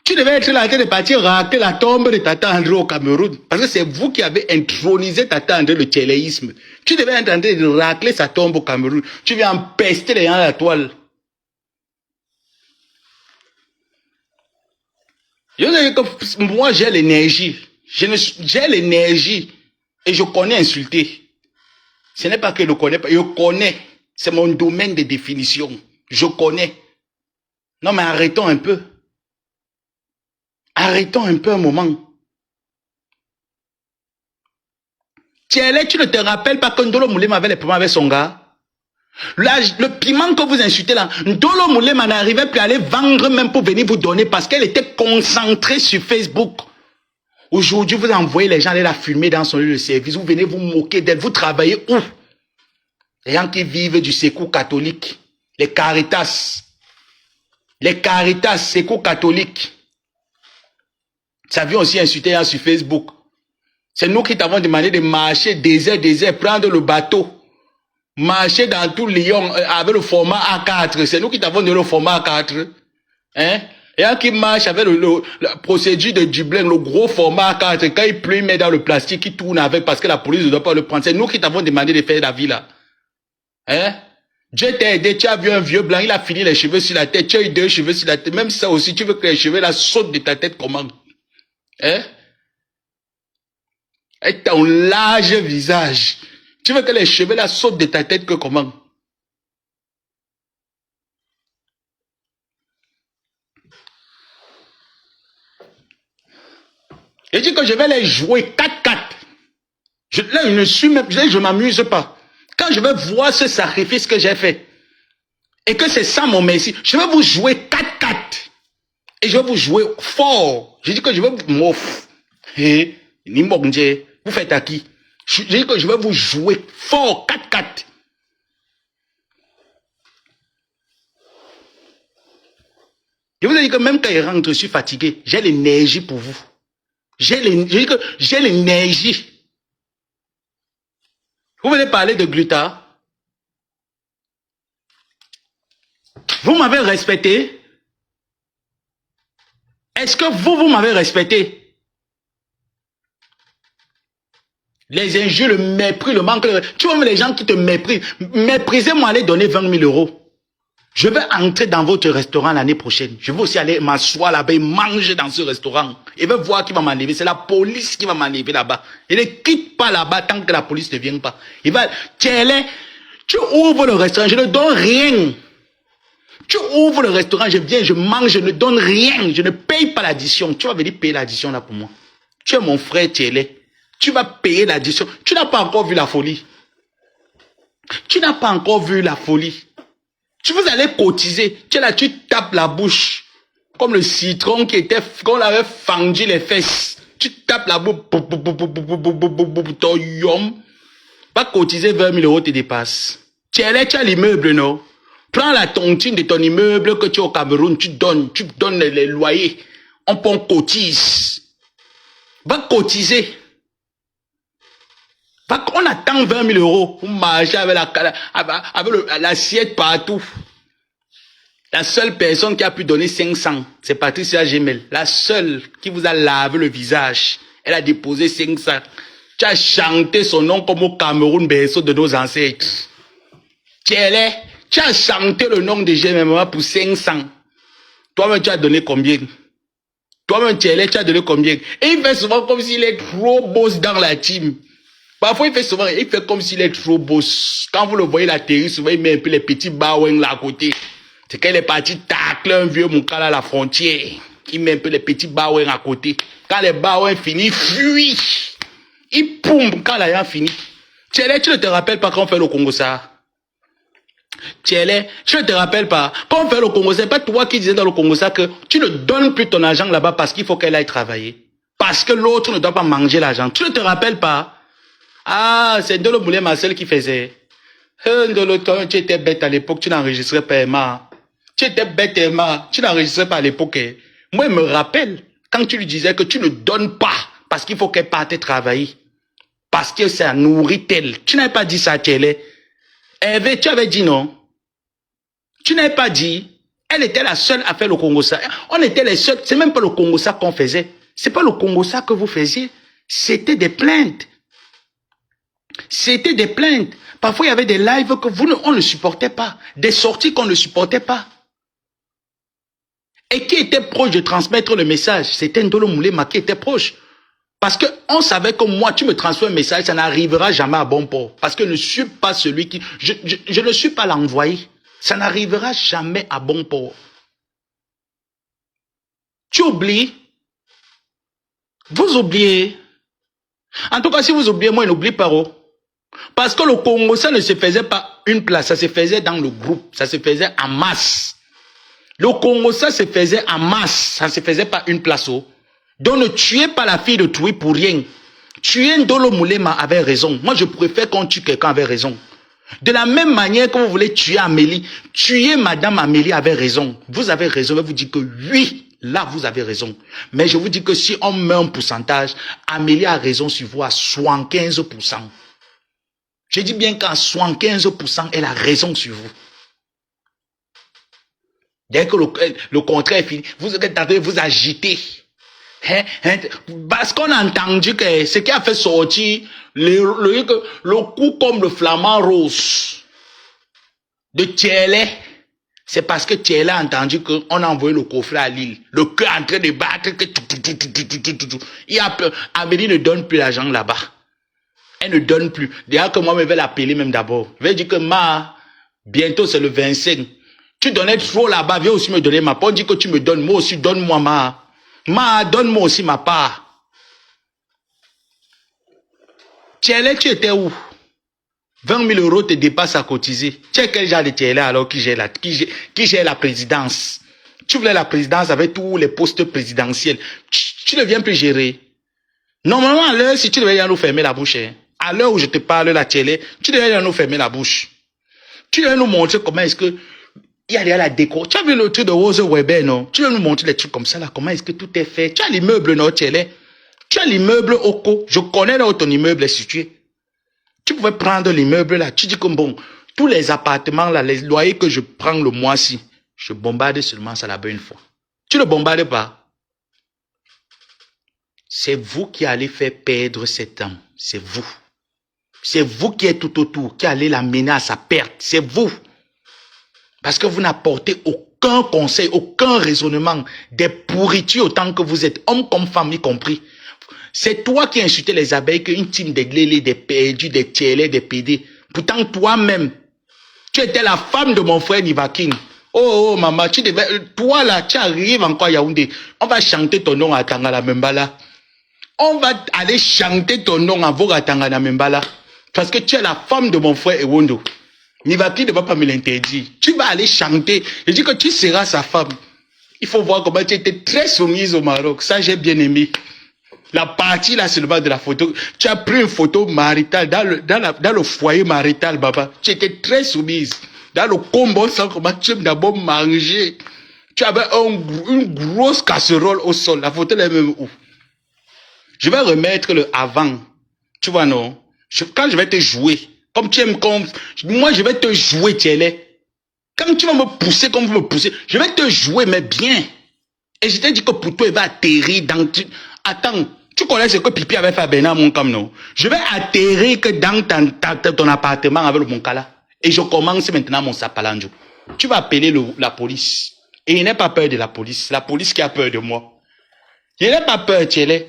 tu devais être là en train de partir racler la tombe de Tata André au Cameroun. Parce que c'est vous qui avez intronisé Tata André le tchéléisme. Tu devais être en train de racler sa tombe au Cameroun. Tu viens empester les gens à la toile. Je veux dire que moi, j'ai l'énergie. J'ai l'énergie et je connais insulter. Ce n'est pas que je ne connais pas, je connais. C'est mon domaine de définition. Je connais. Non, mais arrêtons un peu. Arrêtons un peu un moment. Tiens, tu ne te rappelles pas que Ndolo Moulema avait les problèmes avec son gars? Là, le piment que vous insultez là, Ndolo Moulema n'arrivait plus à aller vendre même pour venir vous donner parce qu'elle était concentrée sur Facebook. Aujourd'hui, vous envoyez les gens aller la fumer dans son lieu de service. Vous venez vous moquer d'elle. Vous travaillez où? Les gens qui vivent du secours catholique. Les Caritas. Les Caritas, secours catholique. Ça vient aussi insulter sur Facebook. C'est nous qui t'avons demandé de marcher désert, prendre le bateau. Marcher dans tout Lyon avec le format A4. C'est nous qui t'avons donné le format A4. Hein? Et un qui marche avec la procédure de Dublin, le gros format A4, quand il pleut, il met dans le plastique, il tourne avec parce que la police ne doit pas le prendre. C'est nous qui t'avons demandé de faire la vie là. Hein? Dieu t'a aidé, tu as vu un vieux blanc, il a fini les cheveux sur la tête, tu as eu 2 cheveux sur la tête. Même ça aussi, tu veux que les cheveux là sautent de ta tête comment? Hein? Avec ton large visage. Tu veux que les cheveux là sautent de ta tête que comment? Je dis que je vais les jouer 4-4. Là, je m'amuse pas. Quand je vais voir ce sacrifice que j'ai fait, et que c'est ça mon merci, je vais vous jouer 4-4. Et je vais vous jouer fort. Je dis que je vais vous mof. Et, vous faites à qui? Je dis que je vais vous jouer fort 4-4. Je vous ai dit que même quand il rentre, je suis fatigué. J'ai l'énergie pour vous. J'ai l'énergie. Vous venez parler de Gluta. Vous m'avez respecté. Est-ce que vous m'avez respecté? Les injures, le mépris, le manque de... Tu vois, les gens qui te méprisent. Méprisez-moi, allez donner 20 000 euros. Je vais entrer dans votre restaurant l'année prochaine. Je vais aussi aller m'asseoir là-bas et manger dans ce restaurant. Et vais voir qui va m'enlever. C'est la police qui va m'enlever là-bas. Et ne quitte pas là-bas tant que la police ne vient pas. Il va... Tu ouvres le restaurant, je ne donne rien. Tu ouvres le restaurant, je viens, je mange, je ne donne rien. Je ne paye pas l'addition. Tu vas venir payer l'addition là pour moi. Tu es mon frère Tchélé. Tu vas payer l'addition. Tu n'as pas encore vu la folie. Tu n'as pas encore vu la folie. Tu vous allez cotiser. Tu es là, tu tapes la bouche. Comme le citron qui était, qu'on avait fendu les fesses. Tu tapes la bouche. Va cotiser 20 000 euros, te dépasse. Tu as l'immeuble, non? Prends la tontine de ton immeuble que tu as au Cameroun, tu donnes les loyers. On cotise. Va cotiser. On attend 20 000 euros pour marcher avec l'assiette partout. La seule personne qui a pu donner 500, c'est Patricia Gemel. La seule qui vous a lavé le visage. Elle a déposé 500. Tu as chanté son nom comme au Cameroun, berceau de nos ancêtres. Tu as chanté le nom de GMMA pour 500. Toi-même, tu as donné combien? Toi-même, tu as donné combien? Et il fait souvent comme s'il est trop boss dans la team. Parfois, il fait comme s'il est trop boss. Quand vous le voyez, la théorie, souvent, il met un peu les petits bawens là à côté. C'est quand il est parti tacler un vieux moukala à la frontière. Il met un peu les petits bawens à côté. Quand les bawens finissent, il fuit. Il poum quand la y'a fini. Tu ne te rappelles pas quand on fait le Congo ça? Tu ne te rappelles pas? Quand on fait le Congo, c'est pas toi qui disais dans le Congo ça que tu ne donnes plus ton argent là-bas parce qu'il faut qu'elle aille travailler. Parce que l'autre ne doit pas manger l'argent. Tu ne te rappelles pas? Ah, c'est Ndolo Moulé Marcel qui faisait. Ndolo, toi, tu étais bête à l'époque, tu n'enregistrais pas Emma. Tu étais bête Emma, tu n'enregistrais pas à l'époque. Moi, il me rappelle quand tu lui disais que tu ne donnes pas parce qu'il faut qu'elle parte travailler. Parce que ça nourrit elle. Tu n'avais pas dit ça, Tchélé. Hervé, tu avais dit non. Tu n'avais pas dit. Elle était la seule à faire le Congo-ça. On était les seuls. C'est même pas le Congo-ça qu'on faisait. C'est pas le Congo-ça que vous faisiez. C'était des plaintes. C'était des plaintes. Parfois, il y avait des lives que on ne supportait pas. Des sorties qu'on ne supportait pas. Et qui était proche de transmettre le message? C'était Ndolo Moulema qui était proche. Parce qu'on savait que moi, tu me transfères un message, ça n'arrivera jamais à bon port. Parce que je ne suis pas celui qui... Je ne suis pas l'envoyé. Ça n'arrivera jamais à bon port. Tu oublies. Vous oubliez. En tout cas, si vous oubliez, moi, je n'oublie pas. Parce que le Congo, ça ne se faisait pas une place, ça se faisait dans le groupe, ça se faisait en masse. Le Congo, ça se faisait en masse, ça ne se faisait pas une place. Donc ne tuez pas la fille de Toué pour rien. Tuer Ndolo Moulema avait raison. Moi, je préfère qu'on tue quelqu'un avec raison. De la même manière que vous voulez tuer Amélie, tuer Madame Amélie avait raison. Vous avez raison, je vous dis que oui, là, vous avez raison. Mais je vous dis que si on met un pourcentage, Amélie a raison sur vous à 75%. Je dis bien qu'à 75%, elle a raison sur vous. Dès que le contraire est fini, vous êtes en train de vous agiter. Parce qu'on a entendu que ce qui a fait sortir le coup comme le flamant rose de Thielé, c'est parce que Thielé a entendu qu'on a envoyé le coffret à Lille. Le cœur en train de battre. Amélie ne donne plus l'argent là-bas. Elle ne donne plus. D'ailleurs que moi, je vais l'appeler même d'abord. Je vais dire que bientôt c'est le 25. Tu donnais trop là-bas, viens aussi me donner ma part. On dit que tu me donnes, moi aussi, donne-moi donne-moi aussi ma part. Thielé, tu étais où? 20 000 euros te dépassent à cotiser. Tu es quel genre de Thielé alors qui gère la présidence? Tu voulais la présidence avec tous les postes présidentiels. Tu ne viens plus gérer. Normalement, à l'heure, si tu devais nous fermer la bouche, à l'heure où je te parle, la Thielé, tu devais nous fermer la bouche. Tu devais nous montrer comment est-ce que il y a la déco. Tu as vu le truc de Rose Weber, non? Tu veux nous montrer des trucs comme ça, là. Comment est-ce que tout est fait? Tu as l'immeuble, non, Thielé? Tu as l'immeuble Oko. Je connais là où ton immeuble est situé. Tu pouvais prendre l'immeuble, là. Tu dis que bon, tous les appartements, là, les loyers que je prends le mois-ci, je bombarde seulement ça là-bas une fois. Tu ne bombardes pas. C'est vous qui allez faire perdre cet homme. C'est vous. C'est vous qui êtes tout autour, qui allez l'amener à sa perte. C'est vous. Parce que vous n'apportez aucun conseil, aucun raisonnement, des pourritures autant que vous êtes, hommes comme femmes y compris. C'est toi qui as insulté les abeilles, qu'une team des glélés, des perdus, des Thielé, des PD. Pourtant, toi-même, tu étais la femme de mon frère Nivakin. Oh, maman, toi là, tu arrives encore à Yaoundé. On va chanter ton nom à Tangana Membala. On va aller chanter ton nom à Voga Tangana Membala. Parce que tu es la femme de mon frère Ewondo. Nivaki ne va pas me l'interdire. Tu vas aller chanter. Je dis que tu seras sa femme. Il faut voir comment tu étais très soumise au Maroc. Ça, j'ai bien aimé. La partie là seulement de la photo. Tu as pris une photo maritale dans le foyer marital, Baba. Tu étais très soumise. Dans le combo sans comment tu aimes d'abord manger. Tu avais une grosse casserole au sol. La photo est même où? Je vais remettre le avant. Tu vois, non? Quand je vais te jouer, comme tu aimes, moi je vais te jouer, Tielé. Quand tu vas me pousser comme vous me poussez, je vais te jouer, mais bien. Et je t'ai dit que pour toi, il va atterrir dans... Attends, tu connais ce que Pipi avait fait à Bernard Moncam, non? Je vais atterrir que dans ton appartement avec le Moncala. Et je commence maintenant mon sapalanjo. Tu vas appeler la police. Et il n'a pas peur de la police. La police qui a peur de moi. Il n'a pas peur, Tielé.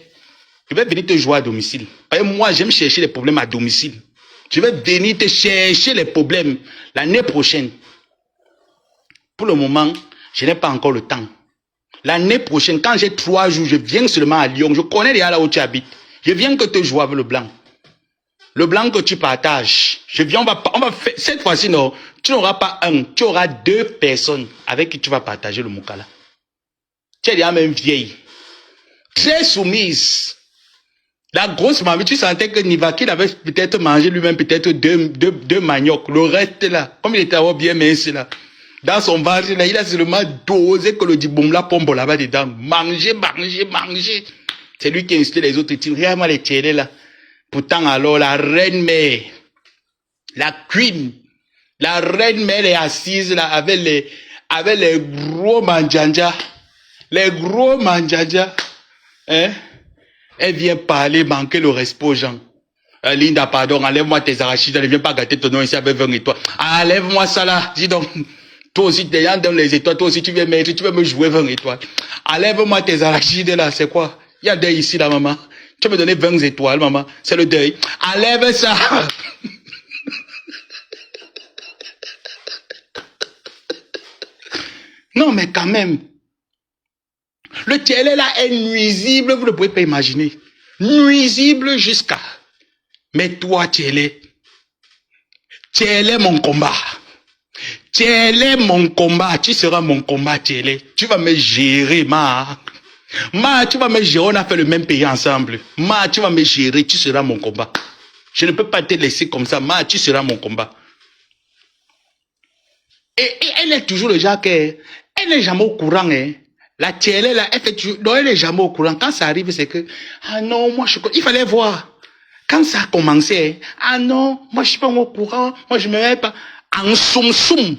Je vais venir te jouer à domicile. Et moi, j'aime chercher les problèmes à domicile. Je vais venir te chercher les problèmes l'année prochaine. Pour le moment, je n'ai pas encore le temps. L'année prochaine, quand j'ai 3 jours, je viens seulement à Lyon. Je connais déjà là où tu habites. Je viens que te jouer avec le blanc. Le blanc que tu partages. Je viens, on va faire, cette fois-ci, non, tu n'auras pas un, tu auras 2 personnes avec qui tu vas partager le Moukala. Tu es déjà même vieille. Très soumise. La grosse mamie, tu sentais que Nivaki avait peut-être mangé lui-même peut-être deux maniocs. Le reste là, comme il était bien mince là. Dans son ventre, là, il a seulement dosé que le dibom la pombe là-bas dedans. Manger, manger, manger. C'est lui qui a incité les autres. Il dit, regarde-moi les télés là. Pourtant, alors, la reine-mère, la queen, la reine-mère est assise là avec les gros manjanja. Les gros manjanja. Hein? Elle vient parler, manquer le respect aux gens. Linda, pardon, enlève-moi tes arachides. Ne viens pas gâter ton nom ici avec 20 étoiles. Enlève-moi ça là. Dis donc. Toi aussi, tu es dans les étoiles, toi aussi, tu veux me jouer 20 étoiles. Enlève-moi tes arachides là, c'est quoi? Il y a deuil ici, là, maman. Tu veux me donner 20 étoiles, maman. C'est le deuil. Enlève ça. Non, mais quand même. Le télé là est nuisible, vous ne pouvez pas imaginer. Nuisible jusqu'à. Mais toi, télé mon combat. Télé mon combat, tu seras mon combat, Télé. Tu vas me gérer, Ma, tu vas me gérer, on a fait le même pays ensemble. Ma, tu vas me gérer, tu seras mon combat. Je ne peux pas te laisser comme ça, Ma, tu seras mon combat. Et elle est toujours le genre que, elle n'est jamais au courant, hein. La Télé, là, elle fait toujours, non, elle n'est jamais au courant. Quand ça arrive, c'est que, ah non, moi, il fallait voir. Quand ça a commencé, ah non, moi, je suis pas au courant, moi, je me mets pas. En soum-soum,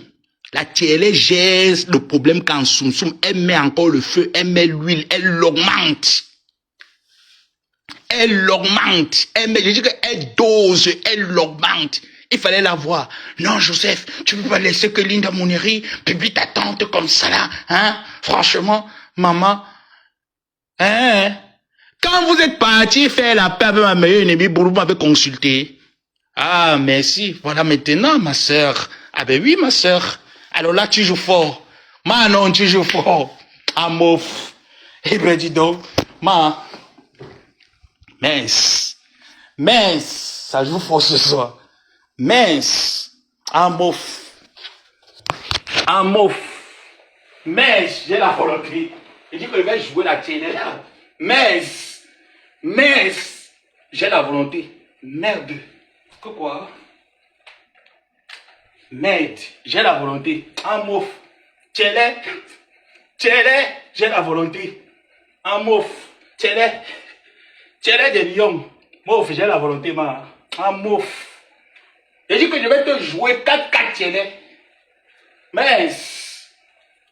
la télé gère le problème qu'en soum-soum, elle met encore le feu, elle met l'huile, elle l'augmente. Elle l'augmente. Je dis qu'elle dose, elle l'augmente. Il fallait la voir. Non, Joseph, tu ne peux pas laisser que Linda Moneri publie ta tante comme ça là. Hein? Franchement, maman. Hein? Quand vous êtes parti faire la paix avec ma meilleure ennemie, vous m'avez consulté. Ah, merci. Voilà maintenant, ma sœur. Ah ben oui, ma sœur. Alors là, tu joues fort. Ma non, tu joues fort. Ah, mouf. Eh ben, dis donc. Ma. Mince. Mince. Ça joue fort ce soir. Mince. Ah, mouf. Ah, mouf. Mince. J'ai la volonté. Il dit que je vais jouer la télé là. Mince. Mince. J'ai la volonté. Merde. Que quoi? Merde, j'ai la volonté. En mouf. Télé, j'ai la volonté. En mouf. Télé de Lyon. Mouf, j'ai la volonté, ma. En mouf. J'ai dit que je vais te jouer 4-4 télé. Mince.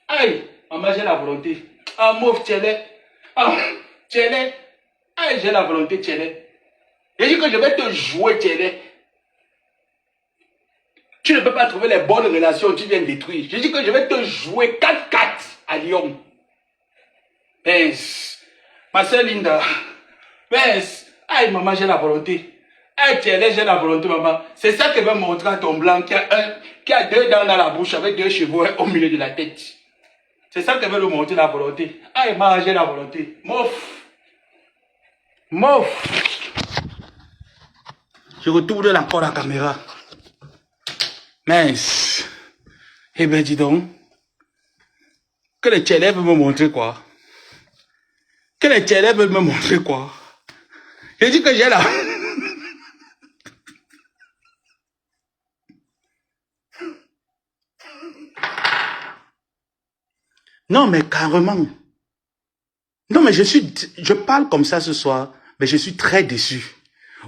Aïe, maman, j'ai la volonté. En mouf, télé. Ah, télé. Aïe, j'ai la volonté, télé. J'ai dit que je vais te jouer, télé. Tu ne peux pas trouver les bonnes relations, tu viens détruire. Je dis que je vais te jouer 4-4 à Lyon. Mince. Ma soeur Linda. Mince. Aïe, maman, j'ai la volonté. Aïe, j'ai la volonté, maman. C'est ça que va montrer à ton blanc qui a 2 dents dans la bouche avec 2 cheveux au milieu de la tête. C'est ça que veut lui montrer la volonté. Aïe, maman, j'ai la volonté. Mouf. Mouf. Je retourne encore la caméra. Mince. Eh ben, dis donc. Que le télé veut me montrer quoi? Que le télé veut me montrer quoi? Je dis que j'ai la... Non, mais carrément. Non, mais je parle comme ça ce soir, mais je suis très déçu.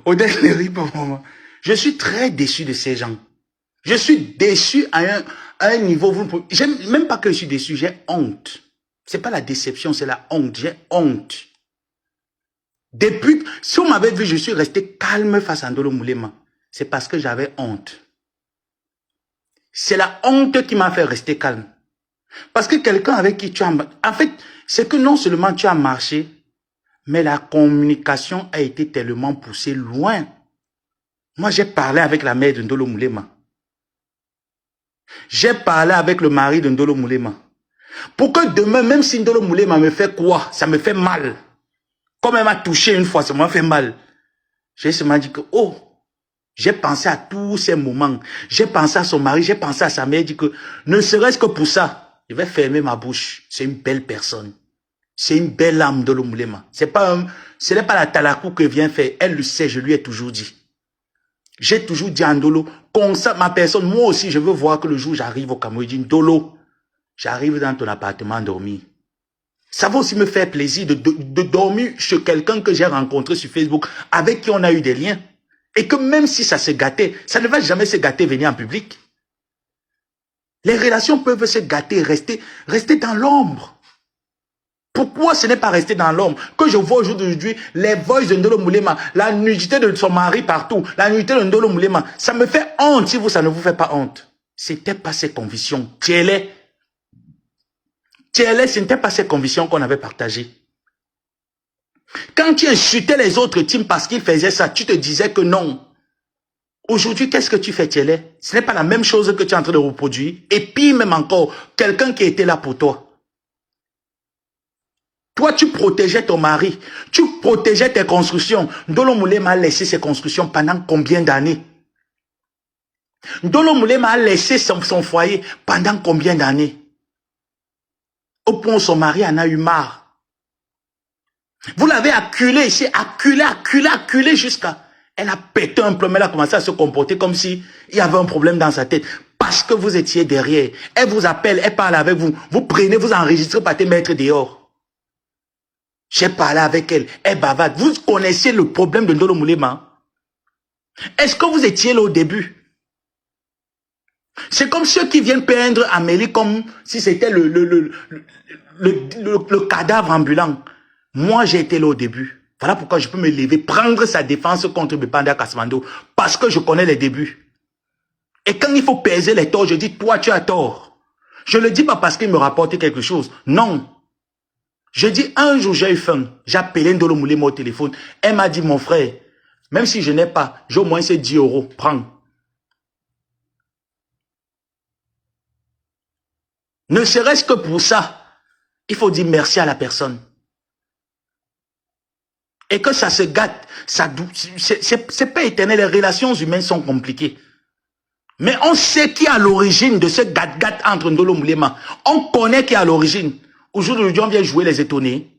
Odette ne rit pas pour moi. Je suis très déçu de ces gens. Je suis déçu à un niveau, j'aime même pas que je suis déçu, j'ai honte. C'est pas la déception, c'est la honte. J'ai honte. Depuis, si on m'avait vu, je suis resté calme face à Ndolo Moulema. C'est parce que j'avais honte. C'est la honte qui m'a fait rester calme. Parce que quelqu'un avec qui tu as... En fait, c'est que non seulement tu as marché, mais la communication a été tellement poussée loin. Moi, j'ai parlé avec la mère de Ndolo Moulema. J'ai parlé avec le mari de Ndolo Moulema. Pour que demain, même si Ndolo Moulema me fait quoi, ça me fait mal. Comme elle m'a touché une fois, ça m'a fait mal. J'ai seulement dit que, oh, j'ai pensé à tous ces moments. J'ai pensé à son mari, j'ai pensé à sa mère. Dit que, ne serait-ce que pour ça, je vais fermer ma bouche. C'est une belle personne. C'est une belle âme de l'Omoulema. Ce n'est pas la talakou que vient faire. Elle le sait, je lui ai toujours dit. J'ai toujours dit à Ndolo, comme ça, ma personne, moi aussi, je veux voir que le jour où j'arrive au Cameroun, je dis, Ndolo, j'arrive dans ton appartement dormir. Ça va aussi me faire plaisir de dormir chez quelqu'un que j'ai rencontré sur Facebook, avec qui on a eu des liens. Et que même si ça se gâtait, ça ne va jamais se gâter venir en public. Les relations peuvent se gâter, rester dans l'ombre. Pourquoi ce n'est pas resté dans l'ombre? Que je vois aujourd'hui les voices de Ndolo Moulema, la nudité de son mari partout, la nudité de Ndolo Moulema, ça me fait honte si vous, ça ne vous fait pas honte. C'était pas ses convictions. Tiens-les, ce n'était pas ses convictions qu'on avait partagées. Quand tu insultais les autres teams parce qu'ils faisaient ça, tu te disais que non. Aujourd'hui, qu'est-ce que tu fais, Tielé? Ce n'est pas la même chose que tu es en train de reproduire. Et puis même encore, quelqu'un qui était là pour toi. Toi, tu protégeais ton mari. Tu protégeais tes constructions. Ndolo Moulema a laissé ses constructions pendant combien d'années? Ndolo Moulema a laissé son foyer pendant combien d'années? Au point où son mari en a eu marre. Vous l'avez acculé ici, acculé jusqu'à... Elle a pété un plomb, elle a commencé à se comporter comme si il y avait un problème dans sa tête. Parce que vous étiez derrière. Elle vous appelle, elle parle avec vous. Vous prenez, vous enregistrez, partez mettre dehors. J'ai parlé avec elle, elle bavarde. Vous connaissez le problème de Ndolo Moulema? Est-ce que vous étiez là au début? C'est comme ceux qui viennent peindre Amélie comme si c'était le cadavre ambulant. Moi, j'ai été là au début. Voilà pourquoi je peux me lever, prendre sa défense contre Bepanda Kasmando. Parce que je connais les débuts. Et quand il faut peser les torts, je dis, toi, tu as tort. Je ne le dis pas parce qu'il me rapporte quelque chose. Non. Je dis, un jour, j'ai eu faim. J'ai appelé Ndolo Moulema au téléphone. Elle m'a dit, mon frère, même si je n'ai pas, j'ai au moins ces 10 €. Prends. Ne serait-ce que pour ça, il faut dire merci à la personne. Et que ça se gâte, c'est pas éternel, les relations humaines sont compliquées. Mais on sait qui est à l'origine de ce gâte-gâte entre Ndolo Moulema. On connaît qui est à l'origine. Aujourd'hui, on vient jouer les étonnés.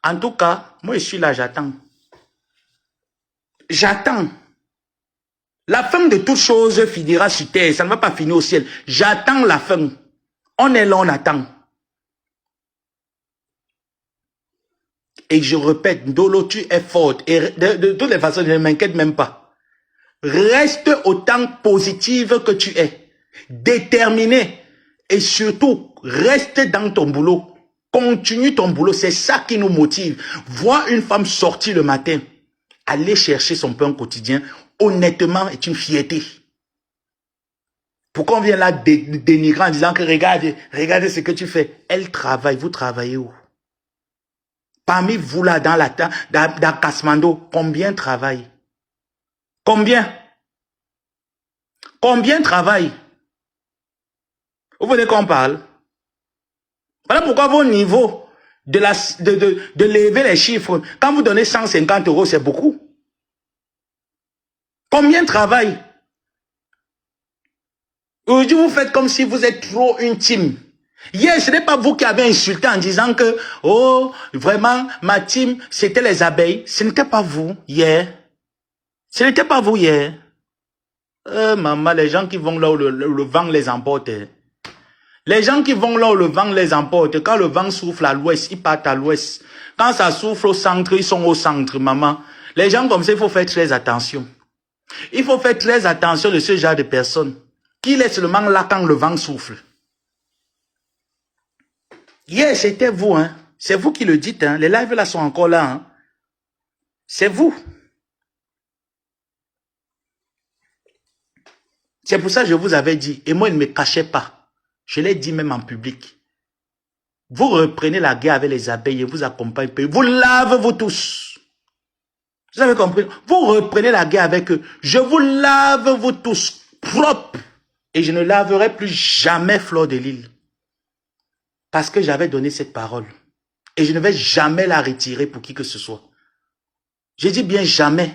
En tout cas, moi je suis là, j'attends. J'attends. La fin de toute chose finira sur terre, ça ne va pas finir au ciel. J'attends la fin. On est là, on attend. Et je répète, Ndolo, tu es forte. Et de toutes les façons, je ne m'inquiète même pas. Reste autant positive que tu es. Déterminée. Et surtout, reste dans ton boulot. Continue ton boulot. C'est ça qui nous motive. Voir une femme sortir le matin, aller chercher son pain quotidien, honnêtement, est une fierté. Pourquoi on vient là dénigrer en disant que regardez ce que tu fais. Elle travaille. Vous travaillez où? Parmi vous là, dans Kasmando, combien travaillent? Combien? Combien travaillent? Vous voulez qu'on parle? Voilà pourquoi vos niveaux de lever les chiffres, quand vous donnez 150 €, c'est beaucoup. Combien travaillent? Aujourd'hui, vous faites comme si vous êtes trop une team. Hier, ce n'est pas vous qui avez insulté en disant que, oh, vraiment, ma team, c'était les abeilles. Ce n'était pas vous, hier. Ce n'était pas vous, hier. Maman, les gens qui vont là où le vent les emporte. Les gens qui vont là où le vent les emporte, quand le vent souffle à l'ouest, ils partent à l'ouest. Quand ça souffle au centre, ils sont au centre, maman. Les gens comme ça, il faut faire très attention. Il faut faire très attention de ce genre de personnes qui laissent seulement là quand le vent souffle. Hier, c'était vous, hein. C'est vous qui le dites, hein. Les lives là sont encore là, hein. C'est vous. C'est pour ça que je vous avais dit, et moi, il ne me cachait pas. Je l'ai dit même en public. Vous reprenez la guerre avec les abeilles et vous accompagnez. Vous lavez-vous tous. Vous avez compris? Vous reprenez la guerre avec eux. Je vous lave vous tous propres. Et je ne laverai plus jamais Fleur de Lys. Parce que j'avais donné cette parole. Et je ne vais jamais la retirer pour qui que ce soit. Je dis bien jamais.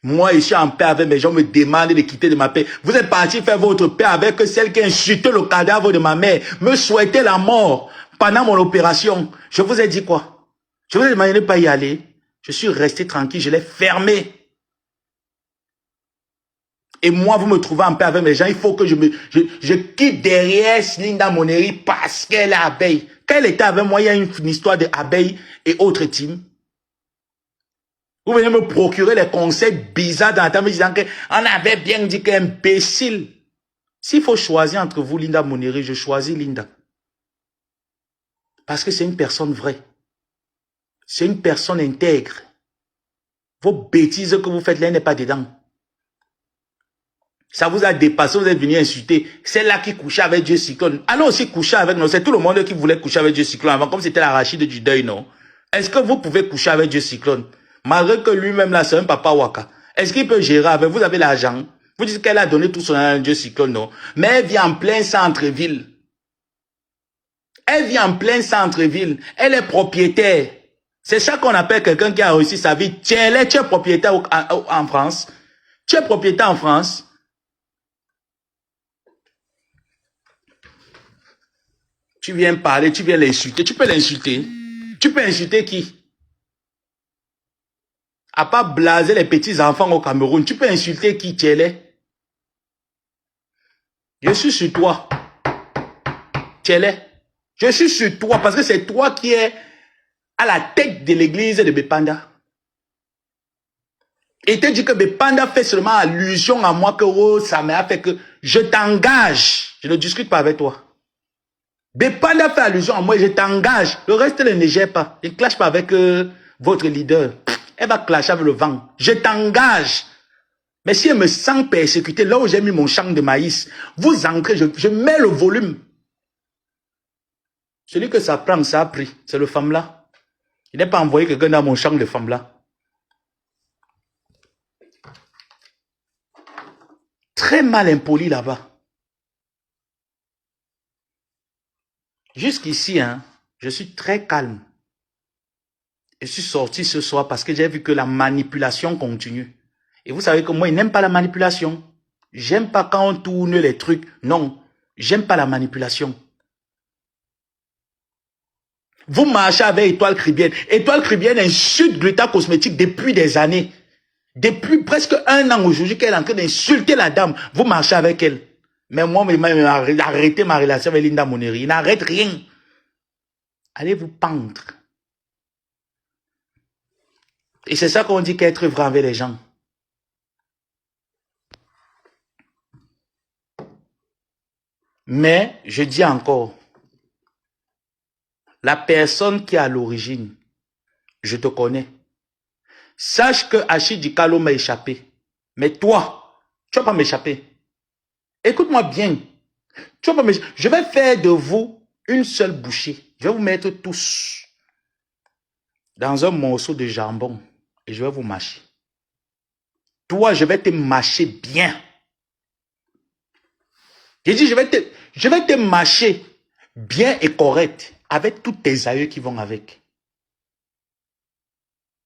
Moi, je suis en paix avec mes gens, me demandent de quitter de ma paix. Vous êtes parti faire votre paix avec celle qui a insulté le cadavre de ma mère, me souhaitait la mort pendant mon opération. Je vous ai dit quoi? Je vous ai demandé de ne pas y aller. Je suis resté tranquille, je l'ai fermé. Et moi, vous me trouvez en paix avec mes gens, il faut que je quitte derrière Linda Monnery parce qu'elle est abeille. Quand elle était avec moi, il y a une histoire d'abeille et autres teams. Vous venez me procurer les conseils bizarres dans la table, me disant qu'on avait bien dit qu'imbécile. S'il faut choisir entre vous, Linda Monnery, je choisis Linda. Parce que c'est une personne vraie. C'est une personne intègre. Vos bêtises que vous faites là, elle n'est pas dedans. Ça vous a dépassé, vous êtes venu insulter. Celle-là qui couchait avec Dieu Cyclone. Allez aussi coucher avec nous. C'est tout le monde qui voulait coucher avec Dieu Cyclone avant, comme c'était l'arachide du deuil, non? Est-ce que vous pouvez coucher avec Dieu Cyclone? Malgré que lui-même, là, c'est un papa Waka. Est-ce qu'il peut gérer avec vous? Avez l'argent. Vous dites qu'elle a donné tout son argent à Dieu Cyclone, non? Mais elle vit en plein centre-ville. Elle vit en plein centre-ville. Elle est propriétaire. C'est ça qu'on appelle quelqu'un qui a réussi sa vie. Tu es propriétaire en France. Tu es propriétaire en France. Tu viens parler, tu viens l'insulter. Tu peux l'insulter. Tu peux insulter qui? À part blaser les petits enfants au Cameroun, tu peux insulter qui tu es? Je suis sur toi. Tu es? Je suis sur toi parce que c'est toi qui es à la tête de l'église de Bepanda. Et te dit que Bepanda fait seulement allusion à moi que oh, ça m'a fait que je t'engage. Je ne discute pas avec toi. Bepanda fait allusion à moi et je t'engage. Le reste ne gère pas. Il ne clash pas avec votre leader. Elle va clasher avec le vent. Je t'engage. Mais si elle me sent persécuter, là où j'ai mis mon champ de maïs, vous entrez, je mets le volume. Celui que ça prend, ça a pris. C'est le femme là. Il n'est pas envoyé quelqu'un dans mon champ de femme là. Très mal impoli là-bas. Jusqu'ici, hein, je suis très calme. Je suis sorti ce soir parce que j'ai vu que la manipulation continue. Et vous savez que moi, je n'aime pas la manipulation. J'aime pas quand on tourne les trucs. Non, j'aime pas la manipulation. Vous marchez avec Étoile Caribbeenne. Étoile Caribbeenne insulte Glutta Cosmétique depuis des années. Depuis presque un an aujourd'hui qu'elle est en train d'insulter la dame. Vous marchez avec elle. Mais moi, arrêtez ma relation avec Linda Monnery. Il n'arrête rien. Allez vous pendre. Et c'est ça qu'on dit qu'être vrai avec les gens. Mais, je dis encore, la personne qui est à l'origine, je te connais. Sache que Achille Dikalo m'a échappé. Mais toi, tu ne vas pas m'échapper. Écoute-moi bien. Tu vas pas m'échapper. Je vais faire de vous une seule bouchée. Je vais vous mettre tous dans un morceau de jambon. Et je vais vous mâcher. Toi, je vais te mâcher bien. J'ai dit, je vais te mâcher bien et correct. Avec tous tes aïeux qui vont avec.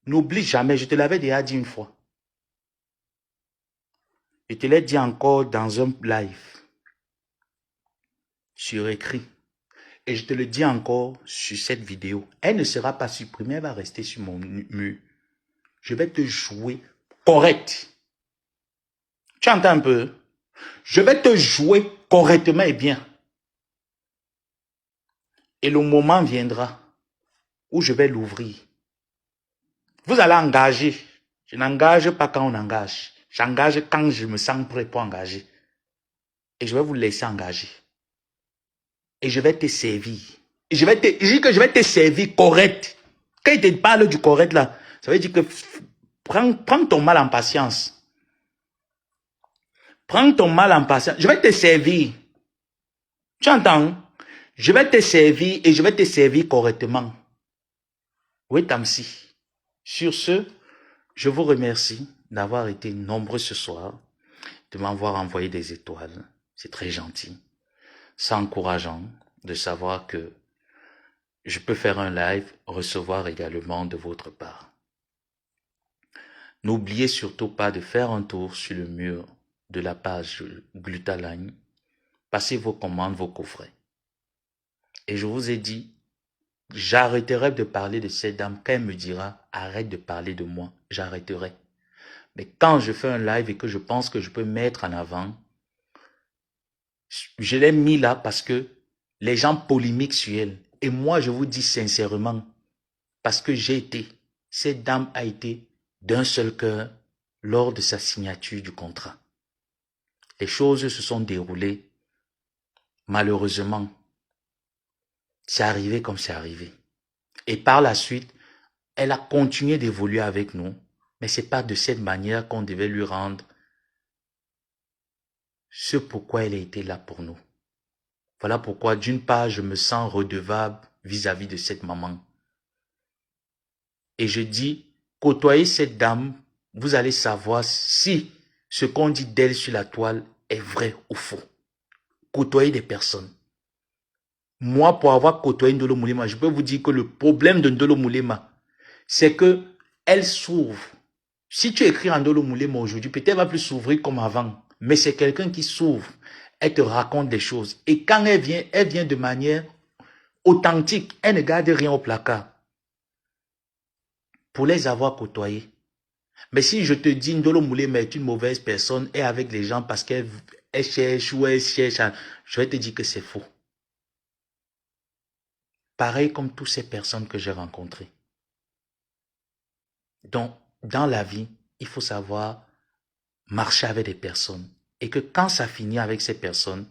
N'oublie jamais, je te l'avais déjà dit une fois. Je te l'ai dit encore dans un live. sur écrit. Et je te le dis encore sur cette vidéo. Elle ne sera pas supprimée, elle va rester sur mon mur. Je vais te jouer correct. Tu entends un peu? Je vais te jouer correctement et bien. Et le moment viendra où je vais l'ouvrir. Vous allez engager. Je n'engage pas quand on engage. J'engage quand je me sens prêt pour engager. Et je vais vous laisser engager. Et je vais te servir. Et je dis que je vais te servir correct. Quand il te parle du correct là, ça veut dire que prends ton mal en patience. Prends ton mal en patience. Je vais te servir. Tu entends? Je vais te servir et je vais te servir correctement. Oui, Tamsi. Sur ce, je vous remercie d'avoir été nombreux ce soir, de m'avoir envoyé des étoiles. C'est très gentil. C'est encourageant de savoir que je peux faire un live, recevoir également de votre part. N'oubliez surtout pas de faire un tour sur le mur de la page Glutaline. Passez vos commandes, vos coffrets. Et je vous ai dit, j'arrêterai de parler de cette dame quand elle me dira « Arrête de parler de moi », j'arrêterai. Mais quand je fais un live et que je pense que je peux mettre en avant, je l'ai mis là parce que les gens polémiquent sur elle. Et moi, je vous dis sincèrement, parce que cette dame a été d'un seul cœur lors de sa signature du contrat. Les choses se sont déroulées. Malheureusement, c'est arrivé comme c'est arrivé. Et par la suite, elle a continué d'évoluer avec nous, mais ce n'est pas de cette manière qu'on devait lui rendre ce pourquoi elle a été là pour nous. Voilà pourquoi, d'une part, je me sens redevable vis-à-vis de cette maman. Et je dis, côtoyez cette dame, vous allez savoir si ce qu'on dit d'elle sur la toile est vrai ou faux. Côtoyez des personnes. Moi, pour avoir côtoyé Ndolo Moulema, je peux vous dire que le problème de Ndolo Moulema, c'est que elle s'ouvre. Si tu écris Ndolo Moulema aujourd'hui, peut-être elle va plus s'ouvrir comme avant. Mais c'est quelqu'un qui s'ouvre. Elle te raconte des choses. Et quand elle vient de manière authentique. Elle ne garde rien au placard. Pour les avoir côtoyés. Mais si je te dis Ndolo Moulema est une mauvaise personne et avec les gens parce qu'elle cherche ou elle cherche, je vais te dire que c'est faux. Pareil comme toutes ces personnes que j'ai rencontrées. Donc, dans la vie, il faut savoir marcher avec des personnes. Et que quand ça finit avec ces personnes,